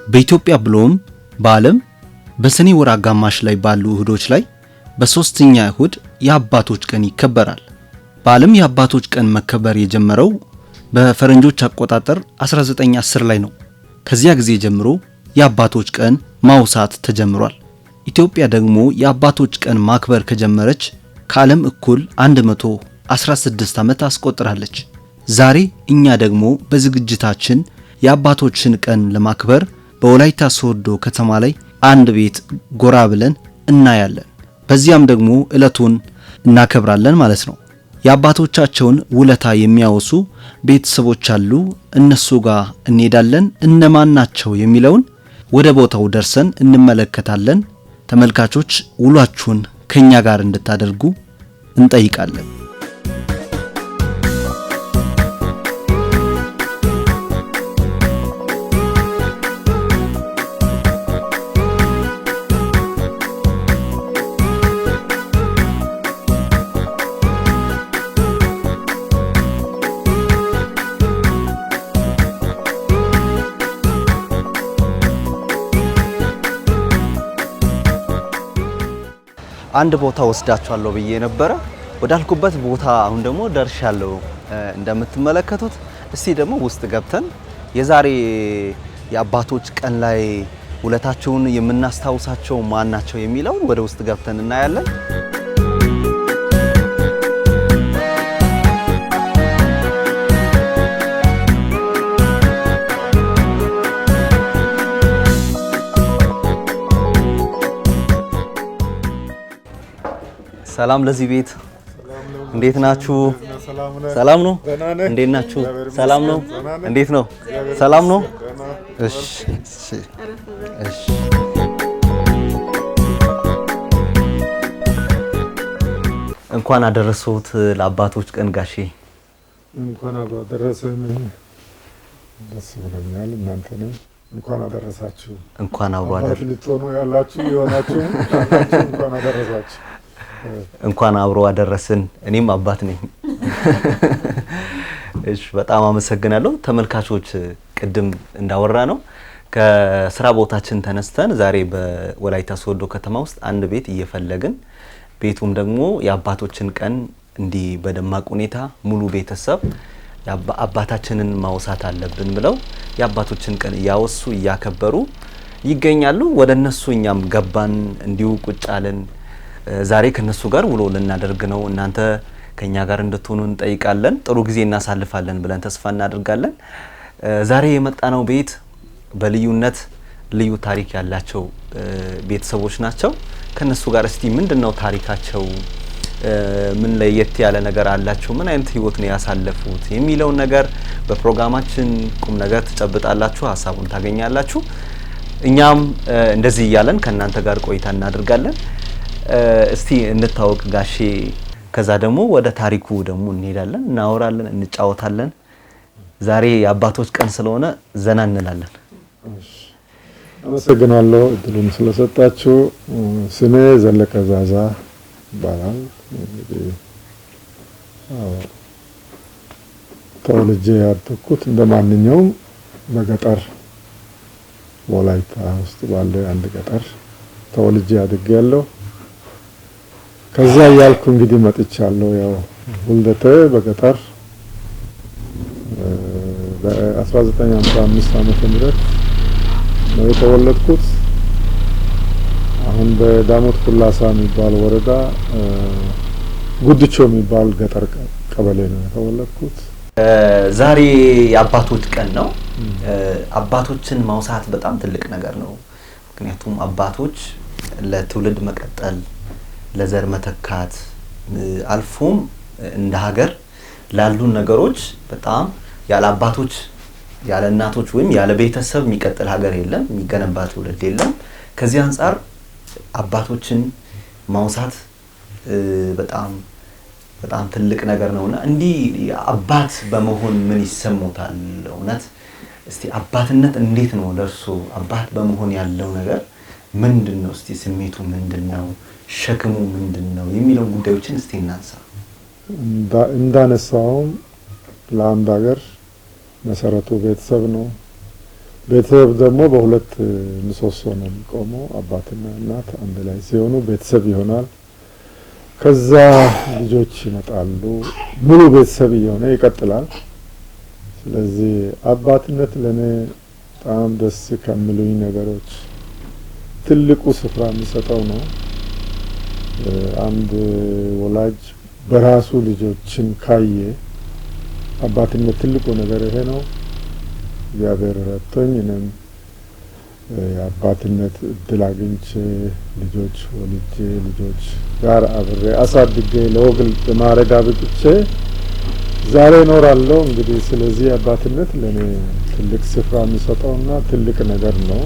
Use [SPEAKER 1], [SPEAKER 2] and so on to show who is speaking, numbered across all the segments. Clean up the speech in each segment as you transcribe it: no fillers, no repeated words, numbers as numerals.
[SPEAKER 1] በኢትዮጵያ ብሎም በዓለም በሰኔ ወር አጋማሽ ላይ ባሉ እሁዶች ላይ በሶስተኛ እሁድ የአባቶች ቀን ይከበራል። በዓለም የአባቶች ቀን መከበር የጀመረው በፈረንጆች አቆጣጠር 1910 ላይ ነው። ከዚያ ጊዜ ጀምሮ የአባቶች ቀን ማውሳት ተጀምሯል። ኢትዮጵያ ደግሞ የአባቶች ቀን ማክበር ከጀመረች ከዓለም እኩል 116 ዓመት አስቆጥራለች። ዛሬ እኛ ደግሞ በዝግጅታችን የአባቶችን ቀን ለማክበር በወላይታ ሶዶ ከተማ ላይ አንድ ቤት ጎራ ብለን እናያለን። በዚያም ደግሞ ዕለቱን እናከብራለን ማለት ነው። የአባቶቻቸውን ውለታ የሚያወሱ ቤተሰቦች አሉ። እነሱ ጋር እንሄዳለን። እነማን ናቸው የሚለውን ወደ ቦታው ደርሰን እንመለከታለን። ተመልካቾች ውሏችሁን ከኛ ጋር እንድታደርጉ እንጠይቃለን። አንድ ቦታ ወስዳችኋለሁ ብዬ ነበር። ወዳልኩበት ቦታ አሁን ደግሞ ደርሻለሁ እንደምትመለከቱት። እስቲ ደግሞ ውስጥ ገብተን የዛሬ የአባቶች ቀን ላይ ውለታቸውን የምናስታውሳቸው ማን ናቸው የሚለውን ወደ ውስጥ ገብተን እናያለን። ሰላም ለዚህ ቤት እንዴት ናችሁ? ሰላም ነው? እንዴት ናችሁ? ሰላም ነው? እንዴት ነው? ሰላም ነው? እሺ እሺ። እንኳን አደረሱት ለአባቶች ቀን ጋሼ።
[SPEAKER 2] እንኳን አደረሰን። ደስ ብሎኛል። እናንተንም እንኳን አደረሳችሁ።
[SPEAKER 1] እንኳን አብሮ አደረሰን።
[SPEAKER 2] ልትሆኑ ያላችሁ የሆናችሁ እንኳን አደረሳችሁ።
[SPEAKER 1] እንኳን አብሮ አደረሰን። እኔም አባት ነኝ። እሺ በጣም አመሰግናለሁ። ተመልካቾች ቅድም እንዳወራ ነው ከስራ ቦታችን ተነስተን ዛሬ በወላይታ ሶዶ ከተማ ውስጥ አንድ ቤት እየፈለግን ቤቱም ደግሞ የአባቶችን ቀን እንዲህ በደማቅ ሁኔታ ሙሉ ቤተሰብ አባታችንን ማውሳት አለብን ብለው የአባቶችን ቀን እያወሱ እያከበሩ ይገኛሉ። ወደ እነሱ እኛም ገባን፣ እንዲሁ ቁጭ አለን። ዛሬ ከነሱ ጋር ውሎ ልናደርግ ነው። እናንተ ከኛ ጋር እንድትሆኑ እንጠይቃለን። ጥሩ ጊዜ እናሳልፋለን ብለን ተስፋ እናደርጋለን። ዛሬ የመጣነው ቤት በልዩነት ልዩ ታሪክ ያላቸው ቤተሰቦች ናቸው። ከነሱ ጋር እስቲ ምንድነው ታሪካቸው? ምን ለየት ያለ ነገር አላቸው? ምን አይነት ህይወት ነው ያሳለፉት የሚለው ነገር በፕሮግራማችን ቁም ነገር ትጨብጣላችሁ፣ ሀሳቡን ታገኛላችሁ። እኛም እንደዚህ እያለን ከናንተ ጋር ቆይታ እናደርጋለን። እስቲ እንታወቅ ጋሼ፣ ከዛ ደግሞ ወደ ታሪኩ ደግሞ እንሄዳለን፣ እናወራለን፣ እንጫወታለን። ዛሬ የአባቶች ቀን ስለሆነ ዘና እንላለን።
[SPEAKER 2] አመሰግናለሁ እድሉን ስለሰጣችሁ። ስሜ ዘለቀ ዛዛ ይባላል። ተወልጄ ያደግኩት እንደማንኛውም በገጠር ወላይታ ውስጥ ባለ አንድ ገጠር ተወልጄ አድጌያለሁ። ከዛ ያልኩ እንግዲህ መጥቻለሁ። ያው ውልደቴ በገጠር በ1955 ዓመተ ምህረት ነው የተወለድኩት። አሁን በዳሞት ኩላሳ የሚባል ወረዳ ጉድቾ የሚባል ገጠር ቀበሌ ነው የተወለድኩት።
[SPEAKER 1] ዛሬ የአባቶች ቀን ነው። አባቶችን ማውሳት በጣም ትልቅ ነገር ነው። ምክንያቱም አባቶች ለትውልድ መቀጠል፣ ለዘር መተካት አልፎም እንደ ሀገር ላሉ ነገሮች በጣም ያለ አባቶች ያለ እናቶች ወይም ያለ ቤተሰብ የሚቀጥል ሀገር የለም፣ የሚገነባ ትውልድ የለም። ከዚህ አንፃር አባቶችን ማውሳት በጣም በጣም ትልቅ ነገር ነውና እንዲህ አባት በመሆን ምን ይሰሙታል? እውነት እስቲ አባትነት እንዴት ነው ለርሱ? አባት በመሆን ያለው ነገር ምንድነው? እስቲ ስሜቱ ምንድነው? ሸክሙ ምንድነው የሚለው ጉዳዮችን እስቲ እናንሳ።
[SPEAKER 2] እንዳነሳው ለአንድ ሀገር መሰረቱ ቤተሰብ ነው። ቤተሰብ ደግሞ በሁለት ምሰሶ ነው የሚቆመው። አባትና እናት አንድ ላይ ሲሆኑ ቤተሰብ ይሆናል። ከዛ ልጆች ይመጣሉ። ሙሉ ቤተሰብ እየሆነ ይቀጥላል። ስለዚህ አባትነት ለኔ በጣም ደስ ከሚሉኝ ነገሮች ትልቁ ስፍራ የሚሰጠው ነው። አንድ ወላጅ በራሱ ልጆችን ካየ አባትነት ትልቁ ነገር ይሄ ነው። እግዚአብሔር ረድቶኝ እኔም የአባትነት እድል አግኝቼ ልጆች ወልጄ ልጆች ጋር አብሬ አሳድጌ ለወግ ለማዕረግ አብቅቼ ዛሬ እኖራለሁ። እንግዲህ ስለዚህ አባትነት ለኔ ትልቅ ስፍራ የሚሰጠውና ትልቅ ነገር ነው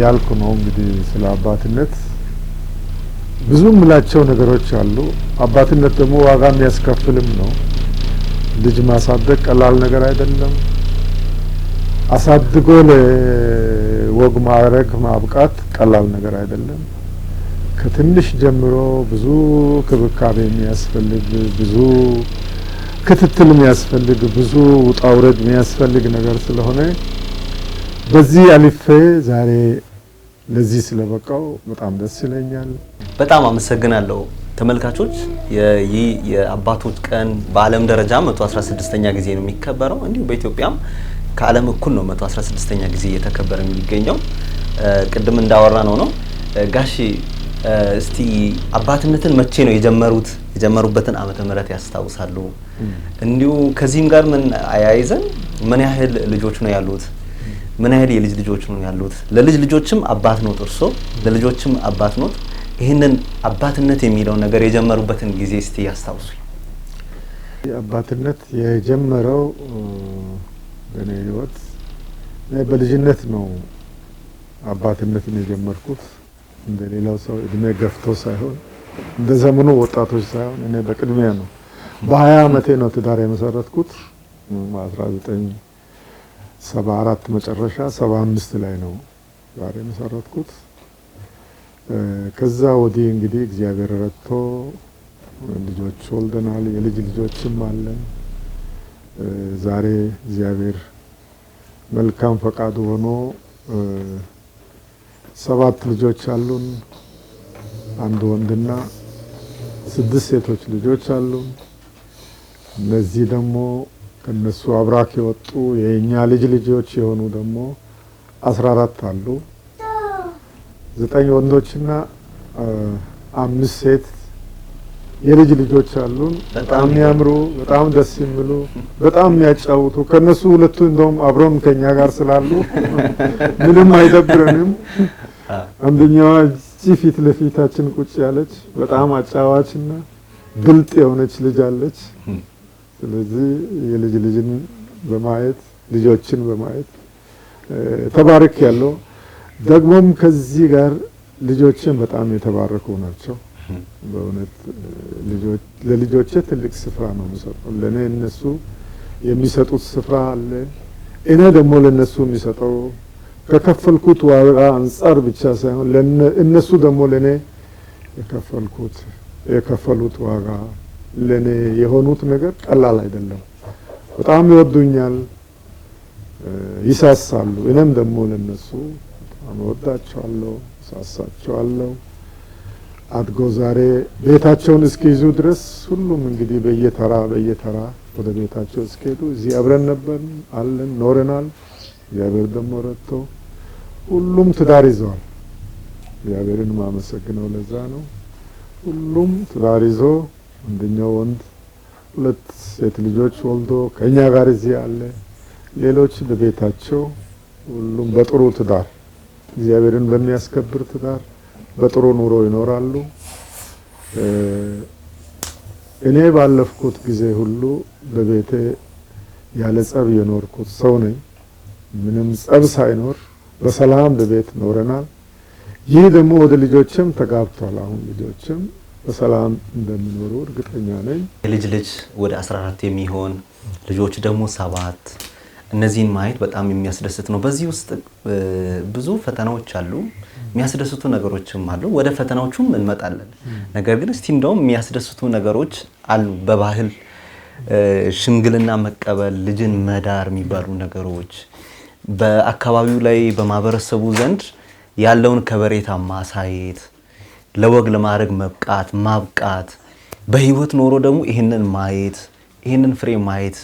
[SPEAKER 2] ያልኩ ነው። እንግዲህ ስለ አባትነት ብዙ ምላቸው ነገሮች አሉ። አባትነት ደግሞ ዋጋ የሚያስከፍልም ነው። ልጅ ማሳደግ ቀላል ነገር አይደለም። አሳድጎ ለወግ ማዕረግ ማብቃት ቀላል ነገር አይደለም። ከትንሽ ጀምሮ ብዙ ክብካቤ የሚያስፈልግ፣ ብዙ ክትትል የሚያስፈልግ፣ ብዙ ውጣ ውረድ የሚያስፈልግ ነገር ስለሆነ በዚህ አልፌ ዛሬ ለዚህ ስለበቃው በጣም ደስ ይለኛል።
[SPEAKER 1] በጣም አመሰግናለሁ። ተመልካቾች ይህ የአባቶች ቀን በዓለም ደረጃ 116ኛ ጊዜ ነው የሚከበረው። እንዲሁ በኢትዮጵያም ከዓለም እኩል ነው 116ኛ ጊዜ እየተከበረ የሚገኘው። ቅድም እንዳወራ ነው ጋሺ እስቲ አባትነትን መቼ ነው የጀመሩበትን ዓመተ ምህረት ያስታውሳሉ? እንዲሁ ከዚህም ጋር ምን አያይዘን ምን ያህል ልጆች ነው ያሉት? ምን ያህል የልጅ ልጆች ነው ያሉት? ለልጅ ልጆችም አባት ነው እርሶ፣ ለልጆችም አባት ነው። ይህንን አባትነት የሚለው ነገር የጀመሩበትን ጊዜ እስቲ ያስታውሱ።
[SPEAKER 2] አባትነት የጀመረው በኔ ህይወት በልጅነት ነው። አባትነትን የጀመርኩት እንደሌላው ሰው እድሜ ገፍቶ ሳይሆን እንደ ዘመኑ ወጣቶች ሳይሆን እኔ በቅድሚያ ነው። በ20 ዓመቴ ነው ትዳር የመሰረትኩት። 1974 መጨረሻ 75 ላይ ነው ትዳር የመሰረትኩት። ከዛ ወዲህ እንግዲህ እግዚአብሔር ረድቶ ልጆች ወልደናል። የልጅ ልጆችም አለን። ዛሬ እግዚአብሔር መልካም ፈቃዱ ሆኖ 7 ልጆች አሉን። አንድ ወንድና 6 ሴቶች ልጆች አሉን። እነዚህ ደግሞ ከነሱ አብራክ የወጡ የኛ ልጅ ልጆች የሆኑ ደግሞ 14 አሉ። 9 ወንዶችና 5 ሴት የልጅ ልጆች አሉን። በጣም የሚያምሩ፣ በጣም ደስ የሚሉ፣ በጣም የሚያጫውቱ። ከነሱ ሁለቱ እንደውም አብሮን ከኛ ጋር ስላሉ ምንም አይደብረንም። አንደኛዋ እዚህ ፊት ለፊታችን ቁጭ ያለች በጣም አጫዋችና ብልጥ የሆነች ልጅ አለች። ስለዚህ የልጅ ልጅን በማየት ልጆችን በማየት ተባረክ ያለው። ደግሞም ከዚህ ጋር ልጆችን በጣም የተባረኩ ናቸው። በእውነት ለልጆቼ ትልቅ ስፍራ ነው የሚሰጠው። ለኔ እነሱ የሚሰጡት ስፍራ አለ። እኔ ደግሞ ለነሱ የሚሰጠው ከከፈልኩት ዋጋ አንፃር ብቻ ሳይሆን እነሱ ደግሞ ለኔ የከፈሉት ዋጋ ለኔ የሆኑት ነገር ቀላል አይደለም። በጣም ይወዱኛል፣ ይሳሳሉ። እኔም ደግሞ ለነሱ በጣም እወዳቸዋለሁ፣ ይሳሳቸዋለሁ። አድጎ ዛሬ ቤታቸውን እስኪይዙ ድረስ ሁሉም እንግዲህ በየተራ ወደ ቤታቸው እስኪሄዱ እዚህ አብረን ነበር አለን ኖረናል። እግዚአብሔር ደግሞ ረድቶ ሁሉም ትዳር ይዘዋል። እግዚአብሔርን ማመሰግነው ለዛ ነው። ሁሉም ትዳር ይዞ አንደኛው ወንድ 2 ሴት ልጆች ወልዶ ከኛ ጋር እዚህ አለ። ሌሎች በቤታቸው ሁሉም በጥሩ ትዳር እግዚአብሔርን በሚያስከብር ትዳር በጥሩ ኑሮ ይኖራሉ። እኔ ባለፍኩት ጊዜ ሁሉ በቤቴ ያለ ጸብ የኖርኩት ሰው ነኝ። ምንም ጸብ ሳይኖር በሰላም በቤት ኖረናል። ይህ ደግሞ ወደ ልጆችም ተጋብቷል። አሁን ልጆችም በሰላም እንደሚኖሩ እርግጠኛ ነኝ።
[SPEAKER 1] የልጅ ልጅ ወደ 14 የሚሆን ልጆች ደግሞ 7። እነዚህን ማየት በጣም የሚያስደስት ነው። በዚህ ውስጥ ብዙ ፈተናዎች አሉ፣ የሚያስደስቱ ነገሮችም አሉ። ወደ ፈተናዎቹም እንመጣለን። ነገር ግን እስቲ እንደውም የሚያስደስቱ ነገሮች አሉ። በባህል ሽምግልና መቀበል፣ ልጅን መዳር የሚባሉ ነገሮች በአካባቢው ላይ በማህበረሰቡ ዘንድ ያለውን ከበሬታ ማሳየት፣ ለወግ ለማድረግ ማብቃት በህይወት ኖሮ ደግሞ ይህንን ማየት ይህንን ፍሬ ማየት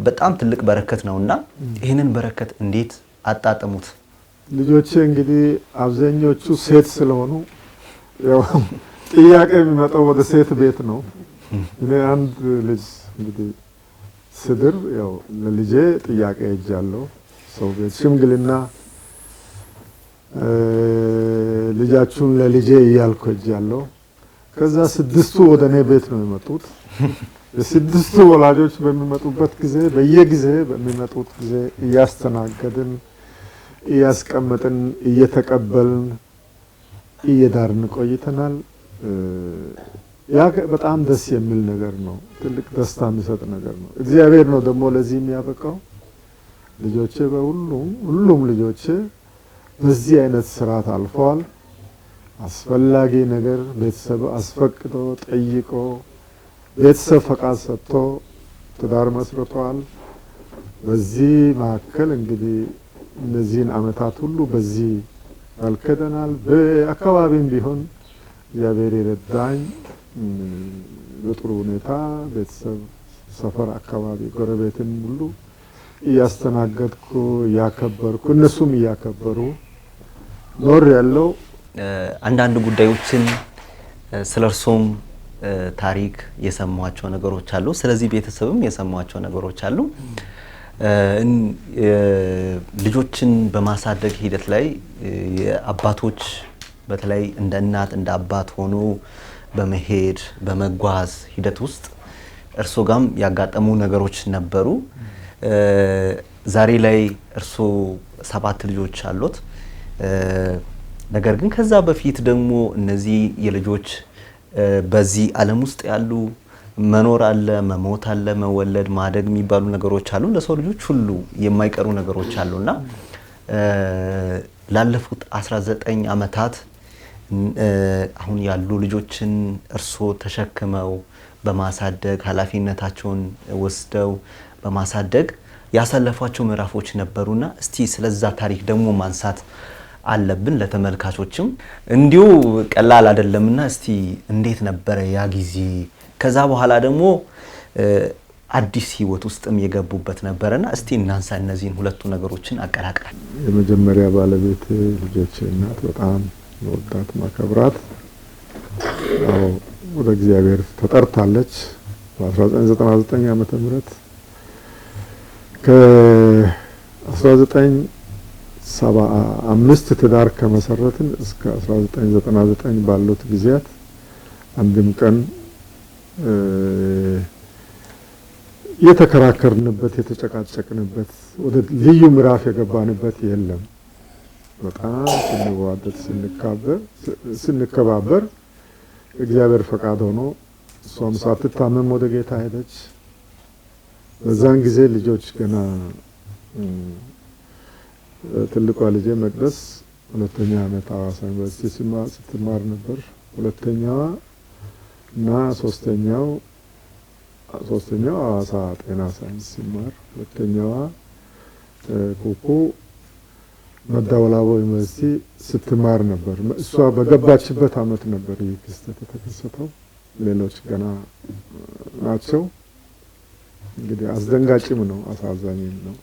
[SPEAKER 1] በጣም ትልቅ በረከት ነውና ይህንን በረከት እንዴት አጣጥሙት?
[SPEAKER 2] ልጆቼ እንግዲህ አብዛኞቹ ሴት ስለሆኑ ያው ጥያቄ የሚመጣው ወደ ሴት ቤት ነው። እኔ አንድ ልጅ እንግዲህ ስድር ያው ለልጄ ጥያቄ ሄጃለሁ። ሰው ቤት ሽምግልና ልጃችሁን ለልጄ እያልኩ ሄጃለሁ። ከዛ 6ቱ ወደ እኔ ቤት ነው የመጡት። የ6ቱ ወላጆች በሚመጡበት ጊዜ በየጊዜ በሚመጡት ጊዜ እያስተናገድን እያስቀመጥን እየተቀበልን እየዳርን ቆይተናል። ያ በጣም ደስ የሚል ነገር ነው። ትልቅ ደስታ የሚሰጥ ነገር ነው። እግዚአብሔር ነው ደግሞ ለዚህ የሚያበቃው። ልጆቼ ሁሉም ልጆቼ በዚህ አይነት ስርዓት አልፈዋል። አስፈላጊ ነገር ቤተሰብ አስፈቅዶ ጠይቆ ቤተሰብ ፈቃድ ሰጥቶ ትዳር መስርተዋል። በዚህ መካከል እንግዲህ እነዚህን አመታት ሁሉ በዚህ አልከደናል። በአካባቢም ቢሆን እግዚአብሔር የረዳኝ በጥሩ ሁኔታ ቤተሰብ፣ ሰፈር አካባቢ ጎረቤትን ሁሉ እያስተናገድኩ እያከበርኩ እነሱም እያከበሩ ኖር ያለው።
[SPEAKER 1] አንዳንድ ጉዳዮችን ስለርሶም ታሪክ የሰሟቸው ነገሮች አሉ። ስለዚህ ቤተሰብም የሰሟቸው ነገሮች አሉ። ልጆችን በማሳደግ ሂደት ላይ አባቶች በተለይ እንደ እናት እንደ አባት ሆኖ በመሄድ በመጓዝ ሂደት ውስጥ እርሶ ጋም ያጋጠሙ ነገሮች ነበሩ። ዛሬ ላይ እርሶ 7 ልጆች አሉት። ነገር ግን ከዛ በፊት ደግሞ እነዚህ የልጆች በዚህ ዓለም ውስጥ ያሉ መኖር አለ፣ መሞት አለ፣ መወለድ፣ ማደግ የሚባሉ ነገሮች አሉ። ለሰው ልጆች ሁሉ የማይቀሩ ነገሮች አሉና ላለፉት 19 ዓመታት አሁን ያሉ ልጆችን እርሶ ተሸክመው በማሳደግ ኃላፊነታቸውን ወስደው በማሳደግ ያሳለፏቸው ምዕራፎች ነበሩና እስቲ ስለዛ ታሪክ ደግሞ ማንሳት አለብን ለተመልካቾችም እንዲሁ ቀላል አይደለምና እስቲ እንዴት ነበረ ያ ጊዜ? ከዛ በኋላ ደግሞ አዲስ ህይወት ውስጥም የገቡበት ነበርና እስቲ እናንሳ እነዚህን ሁለቱ ነገሮችን አቀላቅለን።
[SPEAKER 2] የመጀመሪያ ባለቤት ልጆቼ እናት በጣም ወዳት ማከብራት ወደ እግዚአብሔር ተጠርታለች። በ1999 ዓመተ ምህረት ከ1975 ትዳር ከመሰረትን እስከ 1999 ባሉት ጊዜያት አንድም ቀን የተከራከርንበት የተጨቃጨቅንበት ወደ ልዩ ምዕራፍ የገባንበት የለም። በጣም ስንዋደድ ስንከባበር እግዚአብሔር ፈቃድ ሆኖ እሷም ሳትታመም ወደ ጌታ ሄደች። በዛን ጊዜ ልጆች ገና ትልቋ ልጄ መቅደስ 2ኛ ዓመት ሐዋሳ ዩኒቨርሲቲ ስትማር ነበር። ሁለተኛዋ እና ሶስተኛው ሐዋሳ ጤና ሳይንስ ሲማር፣ ሁለተኛዋ ኩኩ መዳወላቡ ዩኒቨርሲቲ ስትማር ነበር። እሷ በገባችበት አመት ነበር ይህ ክስተት የተከሰተው። ሌሎች ገና ናቸው። እንግዲህ አስደንጋጭም ነው አሳዛኝም ነው።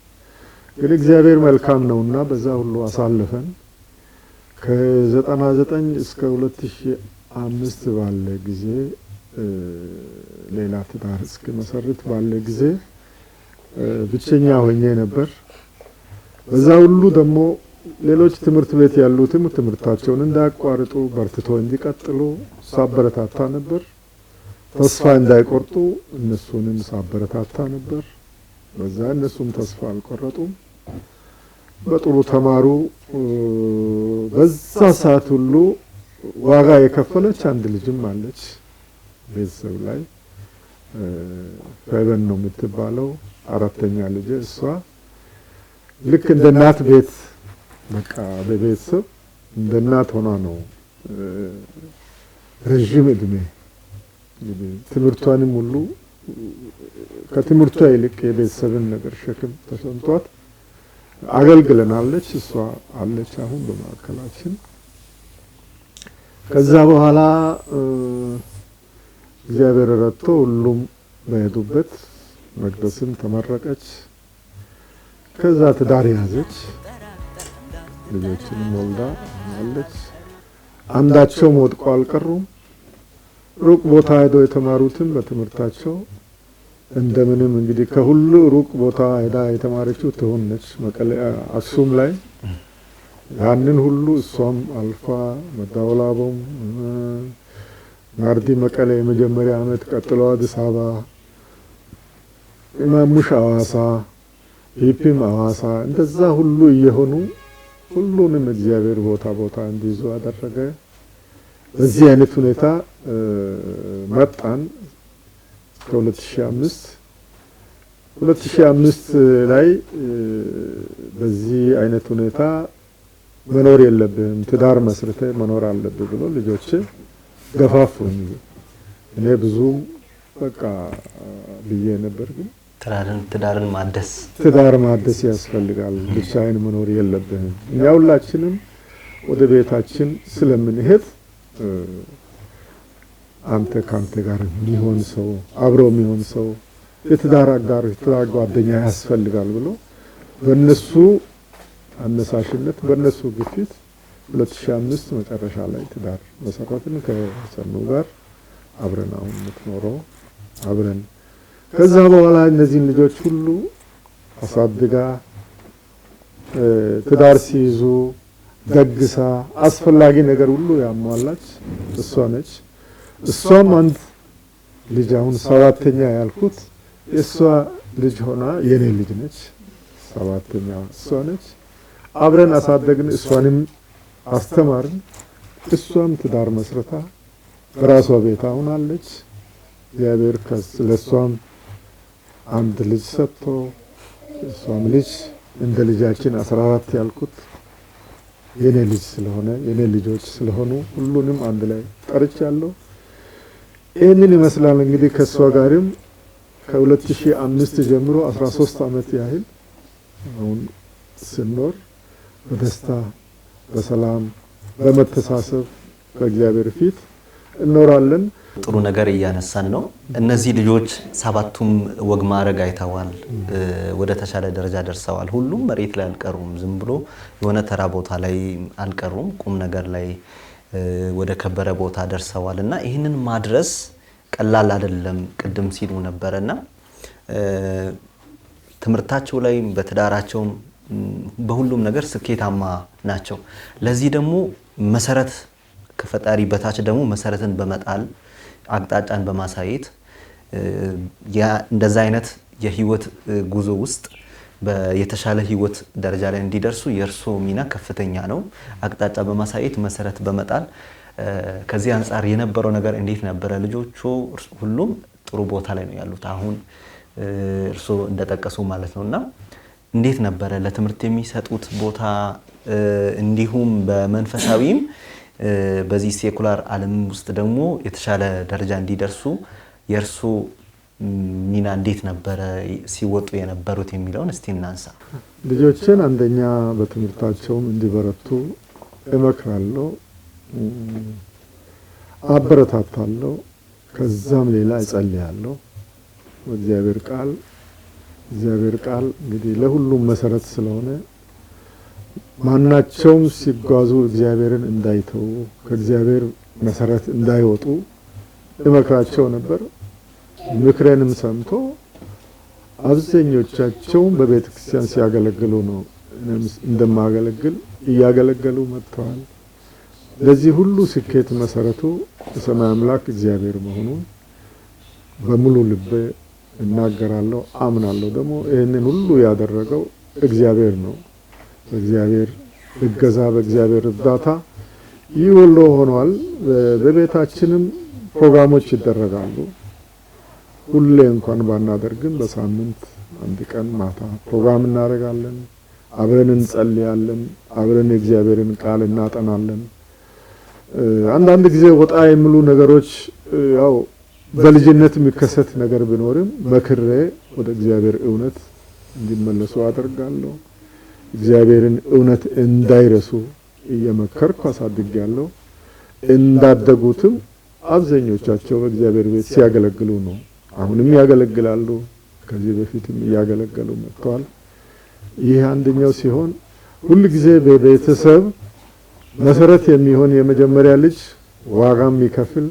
[SPEAKER 2] ግን እግዚአብሔር መልካም ነውና በዛ ሁሉ አሳልፈን ከ99 እስከ 2005 ባለ ጊዜ ሌላ ትዳር እስከ መሰረት ባለ ጊዜ ብቸኛ ሆኜ ነበር። በዛ ሁሉ ደግሞ ሌሎች ትምህርት ቤት ያሉትም ትምህርታቸውን እንዳያቋርጡ በርትተው እንዲቀጥሉ ሳበረታታ ነበር። ተስፋ እንዳይቆርጡ እነሱንም ሳበረታታ ነበር። በዛ እነሱም ተስፋ አልቆረጡም። በጥሩ ተማሩ። በዛ ሰዓት ሁሉ ዋጋ የከፈለች አንድ ልጅም አለች ቤተሰብ ላይ ፈበን ነው የምትባለው 4ኛ ልጅ። እሷ ልክ እንደ እናት ቤት በቃ በቤተሰብ እንደ እናት ሆና ነው ረጅም እድሜ ትምህርቷንም ሁሉ ከትምህርቷ ይልቅ የቤተሰብን ነገር ሸክም ተሰምቷት አገልግለናለች። እሷ አለች አሁን በማዕከላችን። ከዛ በኋላ እግዚአብሔር ረድቶ ሁሉም በሄዱበት መቅደስም ተመረቀች። ከዛ ትዳር ያዘች፣ ልጆችንም ወልዳ አለች። አንዳቸውም ወድቆ አልቀሩም። ሩቅ ቦታ ሄደው የተማሩትም በትምህርታቸው እንደምንም እንግዲህ ከሁሉ ሩቅ ቦታ ሄዳ የተማረችው ትሁን ነች፣ መቀሌ አክሱም ላይ። ያንን ሁሉ እሷም አልፋ መዳወላቦም ናርዲ መቀሌ የመጀመሪያ ዓመት፣ ቀጥሎ አዲስ አበባ፣ ኢማሙሽ አዋሳ፣ ሂፒም አዋሳ፣ እንደዛ ሁሉ እየሆኑ ሁሉንም እግዚአብሔር ቦታ ቦታ እንዲይዙ አደረገ። በዚህ አይነት ሁኔታ መጣን እስከ 2005 ላይ በዚህ አይነት ሁኔታ መኖር የለብህም ትዳር መስርተ መኖር አለብህ ብሎ ልጆች ገፋፉኝ። እኔ ብዙ በቃ ብዬ ነበር፣ ግን
[SPEAKER 1] ትዳርን
[SPEAKER 2] ትዳር ማደስ ያስፈልጋል፣ ብቻዬን መኖር የለብህም። እኛ ሁላችንም ወደ ቤታችን ስለምንሄድ አንተ ካንተ ጋር የሚሆን ሰው አብሮ የሚሆን ሰው የትዳር አጋር የትዳር ጓደኛ ያስፈልጋል ብሎ በእነሱ አነሳሽነት በእነሱ ግፊት 2005 መጨረሻ ላይ ትዳር መሰረትን ከሰኑ ጋር አብረን አሁን የምትኖረው አብረን። ከዛ በኋላ እነዚህን ልጆች ሁሉ አሳድጋ ትዳር ሲይዙ ደግሳ አስፈላጊ ነገር ሁሉ ያሟላች እሷ ነች። እሷም አንድ ልጅ አሁን ሰባተኛ ያልኩት የእሷ ልጅ ሆና የኔ ልጅ ነች። ሰባተኛ እሷ ነች። አብረን አሳደግን፣ እሷንም አስተማርን። እሷም ትዳር መስረታ በራሷ ቤት አሁን አለች። እግዚአብሔር ለእሷም አንድ ልጅ ሰጥቶ እሷም ልጅ እንደ ልጃችን 14 ያልኩት የኔ ልጅ ስለሆነ የኔ ልጆች ስለሆኑ ሁሉንም አንድ ላይ ጠርቻለሁ። ይህንን ይመስላል እንግዲህ ከእሷ ጋርም ከ2005 ጀምሮ 13 ዓመት ያህል አሁን ስንኖር በደስታ በሰላም በመተሳሰብ በእግዚአብሔር ፊት እኖራለን።
[SPEAKER 1] ጥሩ ነገር እያነሳን ነው። እነዚህ ልጆች ሰባቱም ወግ ማዕረግ አይተዋል፣ ወደ ተሻለ ደረጃ ደርሰዋል። ሁሉም መሬት ላይ አልቀሩም፣ ዝም ብሎ የሆነ ተራ ቦታ ላይ አልቀሩም፣ ቁም ነገር ላይ ወደ ከበረ ቦታ ደርሰዋል። እና ይህንን ማድረስ ቀላል አይደለም። ቅድም ሲሉ ነበረና ትምህርታቸው ላይ በትዳራቸው በሁሉም ነገር ስኬታማ ናቸው። ለዚህ ደግሞ መሰረት ከፈጣሪ በታች ደግሞ መሰረትን በመጣል አቅጣጫን በማሳየት እንደዛ አይነት የህይወት ጉዞ ውስጥ የተሻለ ህይወት ደረጃ ላይ እንዲደርሱ የእርሶ ሚና ከፍተኛ ነው። አቅጣጫ በማሳየት መሰረት በመጣል ከዚህ አንጻር የነበረው ነገር እንዴት ነበረ? ልጆቹ ሁሉም ጥሩ ቦታ ላይ ነው ያሉት አሁን እርሶ እንደጠቀሱ ማለት ነውና እንዴት ነበረ ለትምህርት የሚሰጡት ቦታ? እንዲሁም በመንፈሳዊም በዚህ ሴኩላር ዓለም ውስጥ ደግሞ የተሻለ ደረጃ እንዲደርሱ የእርሱ ሚና እንዴት ነበረ ሲወጡ የነበሩት የሚለውን እስቲ እናንሳ።
[SPEAKER 2] ልጆችን አንደኛ በትምህርታቸውም እንዲበረቱ እመክራለሁ፣ አበረታታለሁ። ከዛም ሌላ እጸልያለሁ። እግዚአብሔር ቃል እንግዲህ ለሁሉም መሰረት ስለሆነ ማናቸውም ሲጓዙ እግዚአብሔርን እንዳይተው ከእግዚአብሔር መሰረት እንዳይወጡ እመክራቸው ነበር። ምክሬንም ሰምቶ አብዛኞቻቸውም በቤተ ክርስቲያን ሲያገለግሉ ነው እንደማገለግል እያገለገሉ መጥተዋል። ለዚህ ሁሉ ስኬት መሰረቱ የሰማይ አምላክ እግዚአብሔር መሆኑን በሙሉ ልቤ እናገራለሁ፣ አምናለሁ። ደግሞ ይህንን ሁሉ ያደረገው እግዚአብሔር ነው። በእግዚአብሔር እገዛ በእግዚአብሔር እርዳታ ይህ ሁሉ ሆኗል። በቤታችንም ፕሮግራሞች ይደረጋሉ። ሁሌ እንኳን ባናደርግም በሳምንት አንድ ቀን ማታ ፕሮግራም እናደርጋለን። አብረን እንጸልያለን። አብረን የእግዚአብሔርን ቃል እናጠናለን። አንዳንድ ጊዜ ወጣ የሚሉ ነገሮች ያው በልጅነት የሚከሰት ነገር ቢኖርም መክሬ ወደ እግዚአብሔር እውነት እንዲመለሱ አደርጋለሁ። እግዚአብሔርን እውነት እንዳይረሱ እየመከርኩ አሳድጌያለሁ። እንዳደጉትም አብዛኞቻቸው በእግዚአብሔር ቤት ሲያገለግሉ ነው። አሁንም ያገለግላሉ። ከዚህ በፊትም እያገለገሉ መጥተዋል። ይህ አንደኛው ሲሆን ሁሉ ጊዜ በቤተሰብ መሰረት የሚሆን የመጀመሪያ ልጅ ዋጋም የሚከፍል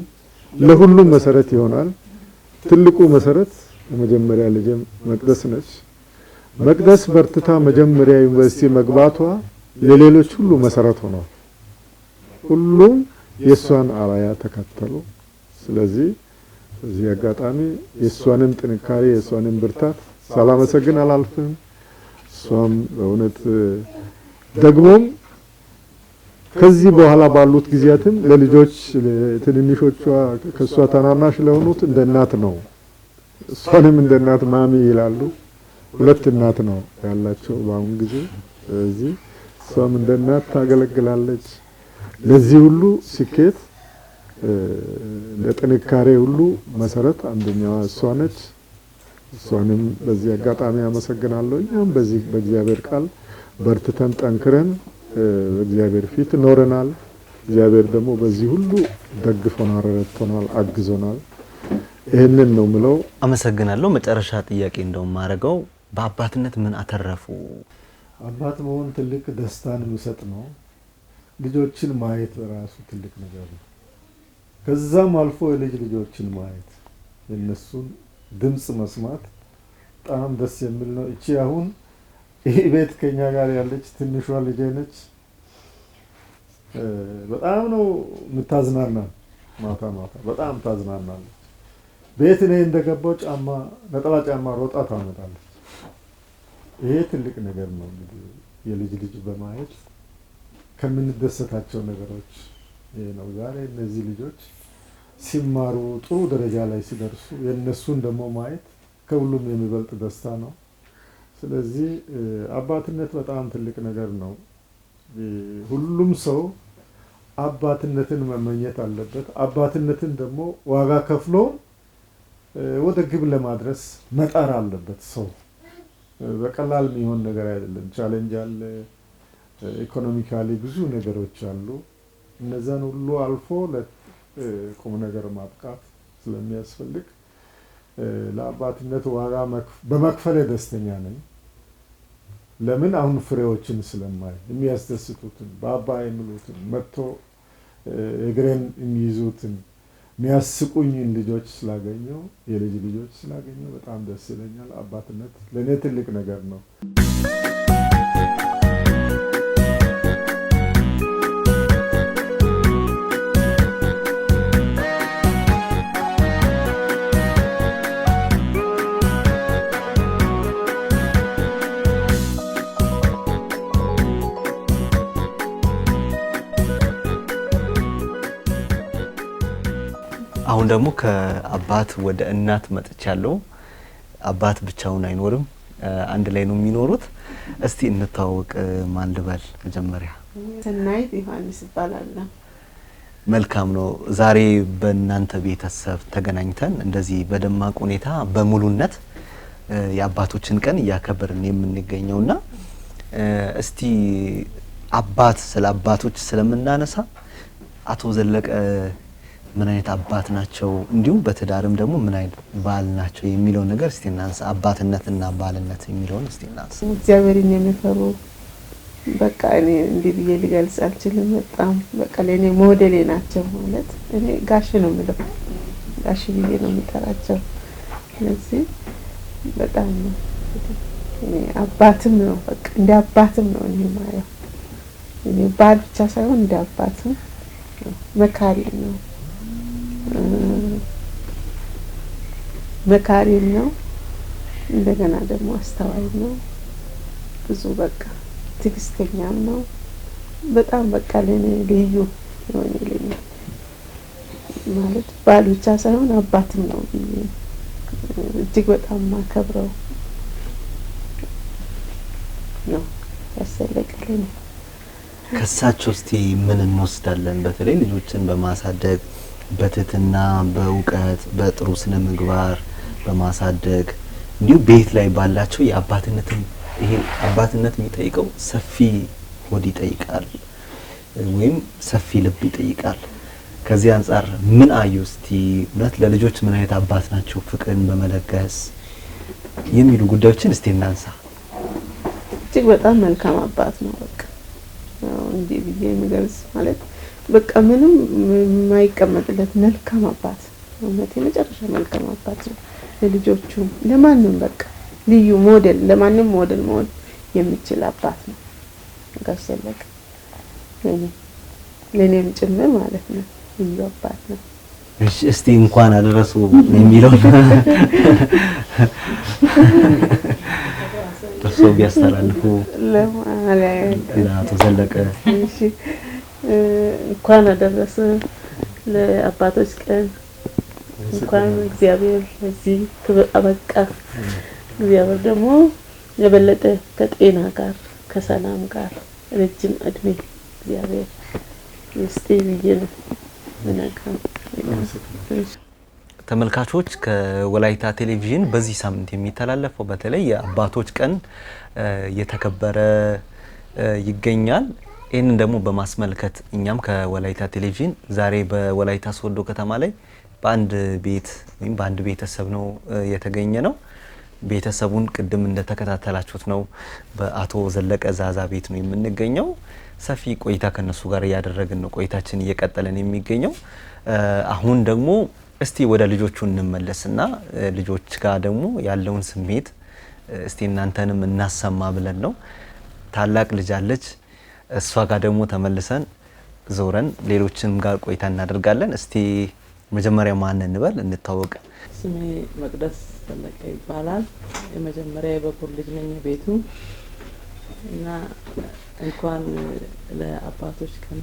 [SPEAKER 2] ለሁሉም መሰረት ይሆናል። ትልቁ መሰረት የመጀመሪያ ልጅ መቅደስ ነች። መቅደስ በርትታ መጀመሪያ ዩኒቨርሲቲ መግባቷ ለሌሎች ሁሉ መሰረት ሆኗል። ሁሉም የሷን አራያ ተከተሉ። ስለዚህ በዚህ አጋጣሚ የሷንም ጥንካሬ የሷንም ብርታት ሳላመሰግን አላልፍም። እሷም በእውነት ደግሞም ከዚህ በኋላ ባሉት ጊዜያትም ለልጆች ትንንሾቿ ከሷ ታናናሽ ለሆኑት እንደ እናት ነው። እሷንም እንደ እናት ማሚ ይላሉ። ሁለት እናት ነው ያላቸው በአሁን ጊዜ። ስለዚህ እሷም እንደ እናት ታገለግላለች። ለዚህ ሁሉ ስኬት ለጥንካሬ ሁሉ መሰረት አንደኛዋ እሷ ነች። እሷንም በዚህ አጋጣሚ አመሰግናለሁ። እኛም በዚህ በእግዚአብሔር ቃል በርትተን ጠንክረን በእግዚአብሔር ፊት ኖረናል። እግዚአብሔር ደግሞ በዚህ ሁሉ ደግፎናል፣ ረድቶናል፣ አግዞናል። ይሄንን ነው ምለው።
[SPEAKER 1] አመሰግናለሁ። መጨረሻ ጥያቄ እንደውም ማረገው በአባትነት ምን አተረፉ?
[SPEAKER 2] አባት መሆን ትልቅ ደስታን የሚሰጥ ነው። ልጆችን ማየት ራሱ ትልቅ ነገር ነው። ከዛም አልፎ የልጅ ልጆችን ማየት የነሱን ድምጽ መስማት በጣም ደስ የሚል ነው። እቺ አሁን ይሄ ቤት ከኛ ጋር ያለች ትንሿ ልጄ ነች። በጣም ነው የምታዝናና። ማታ ማታ በጣም ታዝናናለች። ቤት እኔ እንደገባው ጫማ ነጠላ ጫማ ሮጣ ታመጣለች። ይሄ ትልቅ ነገር ነው። እንግዲህ የልጅ ልጅ በማየት ከምንደሰታቸው ነገሮች ይሄ ነው። ዛሬ እነዚህ ልጆች ሲማሩ ጥሩ ደረጃ ላይ ሲደርሱ የነሱን ደግሞ ማየት ከሁሉም የሚበልጥ ደስታ ነው። ስለዚህ አባትነት በጣም ትልቅ ነገር ነው። ሁሉም ሰው አባትነትን መመኘት አለበት። አባትነትን ደግሞ ዋጋ ከፍሎ ወደ ግብ ለማድረስ መጣር አለበት። ሰው በቀላል የሚሆን ነገር አይደለም። ቻሌንጅ አለ፣ ኢኮኖሚካሊ ብዙ ነገሮች አሉ። እነዛን ሁሉ አልፎ ለቁም ነገር ማብቃት ስለሚያስፈልግ ለአባትነት ዋጋ በመክፈል ደስተኛ ነኝ። ለምን? አሁን ፍሬዎችን ስለማይ የሚያስደስቱትን በአባ የሚሉትን መጥቶ እግሬን የሚይዙትን የሚያስቁኝን ልጆች ስላገኘው የልጅ ልጆች ስላገኘው በጣም ደስ ይለኛል። አባትነት ለእኔ ትልቅ ነገር ነው።
[SPEAKER 1] አሁን ደግሞ ከአባት ወደ እናት መጥቻለሁ። አባት ብቻውን አይኖርም፣ አንድ ላይ ነው የሚኖሩት። እስቲ እንተዋወቅ። ማን ልበል? መጀመሪያ
[SPEAKER 3] ሰናይት ዮሐንስ ይባላል።
[SPEAKER 1] መልካም ነው። ዛሬ በእናንተ ቤተሰብ ተገናኝተን እንደዚህ በደማቅ ሁኔታ በሙሉነት የአባቶችን ቀን እያከበርን የምንገኘውና እስቲ አባት ስለ አባቶች ስለምናነሳ አቶ ዘለቀ ምን አይነት አባት ናቸው፣ እንዲሁም በትዳርም ደግሞ ምን አይነት ባል ናቸው የሚለው ነገር እስቲ እናንሳ። አባትነትና ባልነት የሚለውን እስቲ እናንሳ።
[SPEAKER 3] እግዚአብሔርን የሚፈሩ በቃ እኔ እንዲህ ብዬ ልገልጽ አልችልም። በጣም በቃ ለኔ ሞዴሌ ናቸው። ማለት እኔ ጋሽ ነው የምለው፣ ጋሽ ብዬ ነው የምጠራቸው። ስለዚህ በጣም እኔ አባትም ነው፣ በቃ እንደ አባትም ነው እኔ ማየው። እኔ ባል ብቻ ሳይሆን እንደ አባትም መካሪ ነው፣ መካሪም ነው። እንደገና ደግሞ አስተዋይ ነው። ብዙ በቃ ትዕግስተኛም ነው። በጣም በቃ ለኔ ልዩ ይሆንልኛል። ማለት ባል ብቻ ሳይሆን አባትም ነው ብዬ እጅግ በጣም ማከብረው ነው ያሰለቀልኝ።
[SPEAKER 1] ከሳቸው እስቲ ምን እንወስዳለን? በተለይ ልጆችን በማሳደግ በትህትና፣ በእውቀት፣ በጥሩ ስነ ምግባር በማሳደግ እንዲሁ ቤት ላይ ባላቸው የአባትነትን ይሄ አባትነት የሚጠይቀው ሰፊ ሆድ ይጠይቃል ወይም ሰፊ ልብ ይጠይቃል። ከዚህ አንፃር ምን አዩ እስቲ እውነት ለልጆች ምን አይነት አባት ናቸው ፍቅርን በመለገስ የሚሉ ጉዳዮችን እስቲ እናንሳ።
[SPEAKER 3] እጅግ በጣም መልካም አባት ነው። በቃ እንዲህ ብዬ የሚገልጽ ማለት በቃ ምንም የማይቀመጥለት መልካም አባት እውነት የመጨረሻ መልካም አባት ነው። ለልጆቹ ለማንም በቃ ልዩ ሞዴል ለማንም ሞዴል መሆን የሚችል አባት ነው ጋሽ ዘለቀ። ለኔም ጭምር ማለት ነው ልዩ አባት ነው።
[SPEAKER 1] እሺ እስቲ እንኳን አደረሱ የሚለው እርሶ ቢያስተላልፉ ለአቶ ዘለቀ።
[SPEAKER 3] እሺ እንኳን አደረሰ ለአባቶች ቀን። እንኳን እግዚአብሔር ለዚህ ክብር አበቃ። እግዚአብሔር ደግሞ የበለጠ ከጤና ጋር ከሰላም ጋር ረጅም እድሜ እግዚአብሔር ይስጥ ብዬ ነው ምናቀም።
[SPEAKER 1] ተመልካቾች ከወላይታ ቴሌቪዥን በዚህ ሳምንት የሚተላለፈው በተለይ የአባቶች ቀን እየተከበረ ይገኛል። ይህንን ደግሞ በማስመልከት እኛም ከወላይታ ቴሌቪዥን ዛሬ በወላይታ ሶዶ ከተማ ላይ በአንድ ቤት ወይም በአንድ ቤተሰብ ነው የተገኘ ነው። ቤተሰቡን ቅድም እንደተከታተላችሁት ነው በአቶ ዘለቀ ዛዛ ቤት ነው የምንገኘው። ሰፊ ቆይታ ከነሱ ጋር ያደረግን ነው ቆይታችን እየቀጠለን የሚገኘው። አሁን ደግሞ እስቲ ወደ ልጆቹ እንመለስና ልጆች ጋር ደግሞ ያለውን ስሜት እስቲ እናንተንም እናሰማ ብለን ነው። ታላቅ ልጅ አለች፣ እሷ ጋር ደግሞ ተመልሰን ዞረን ሌሎችንም ጋር ቆይታ እናደርጋለን። እስቲ መጀመሪያ ማን እንበል እንታወቅ።
[SPEAKER 4] ስሜ መቅደስ ዘለቀ ይባላል። የመጀመሪያ የበኩር ልጅ ነኝ ቤቱ እና እንኳን ለአባቶች ቀን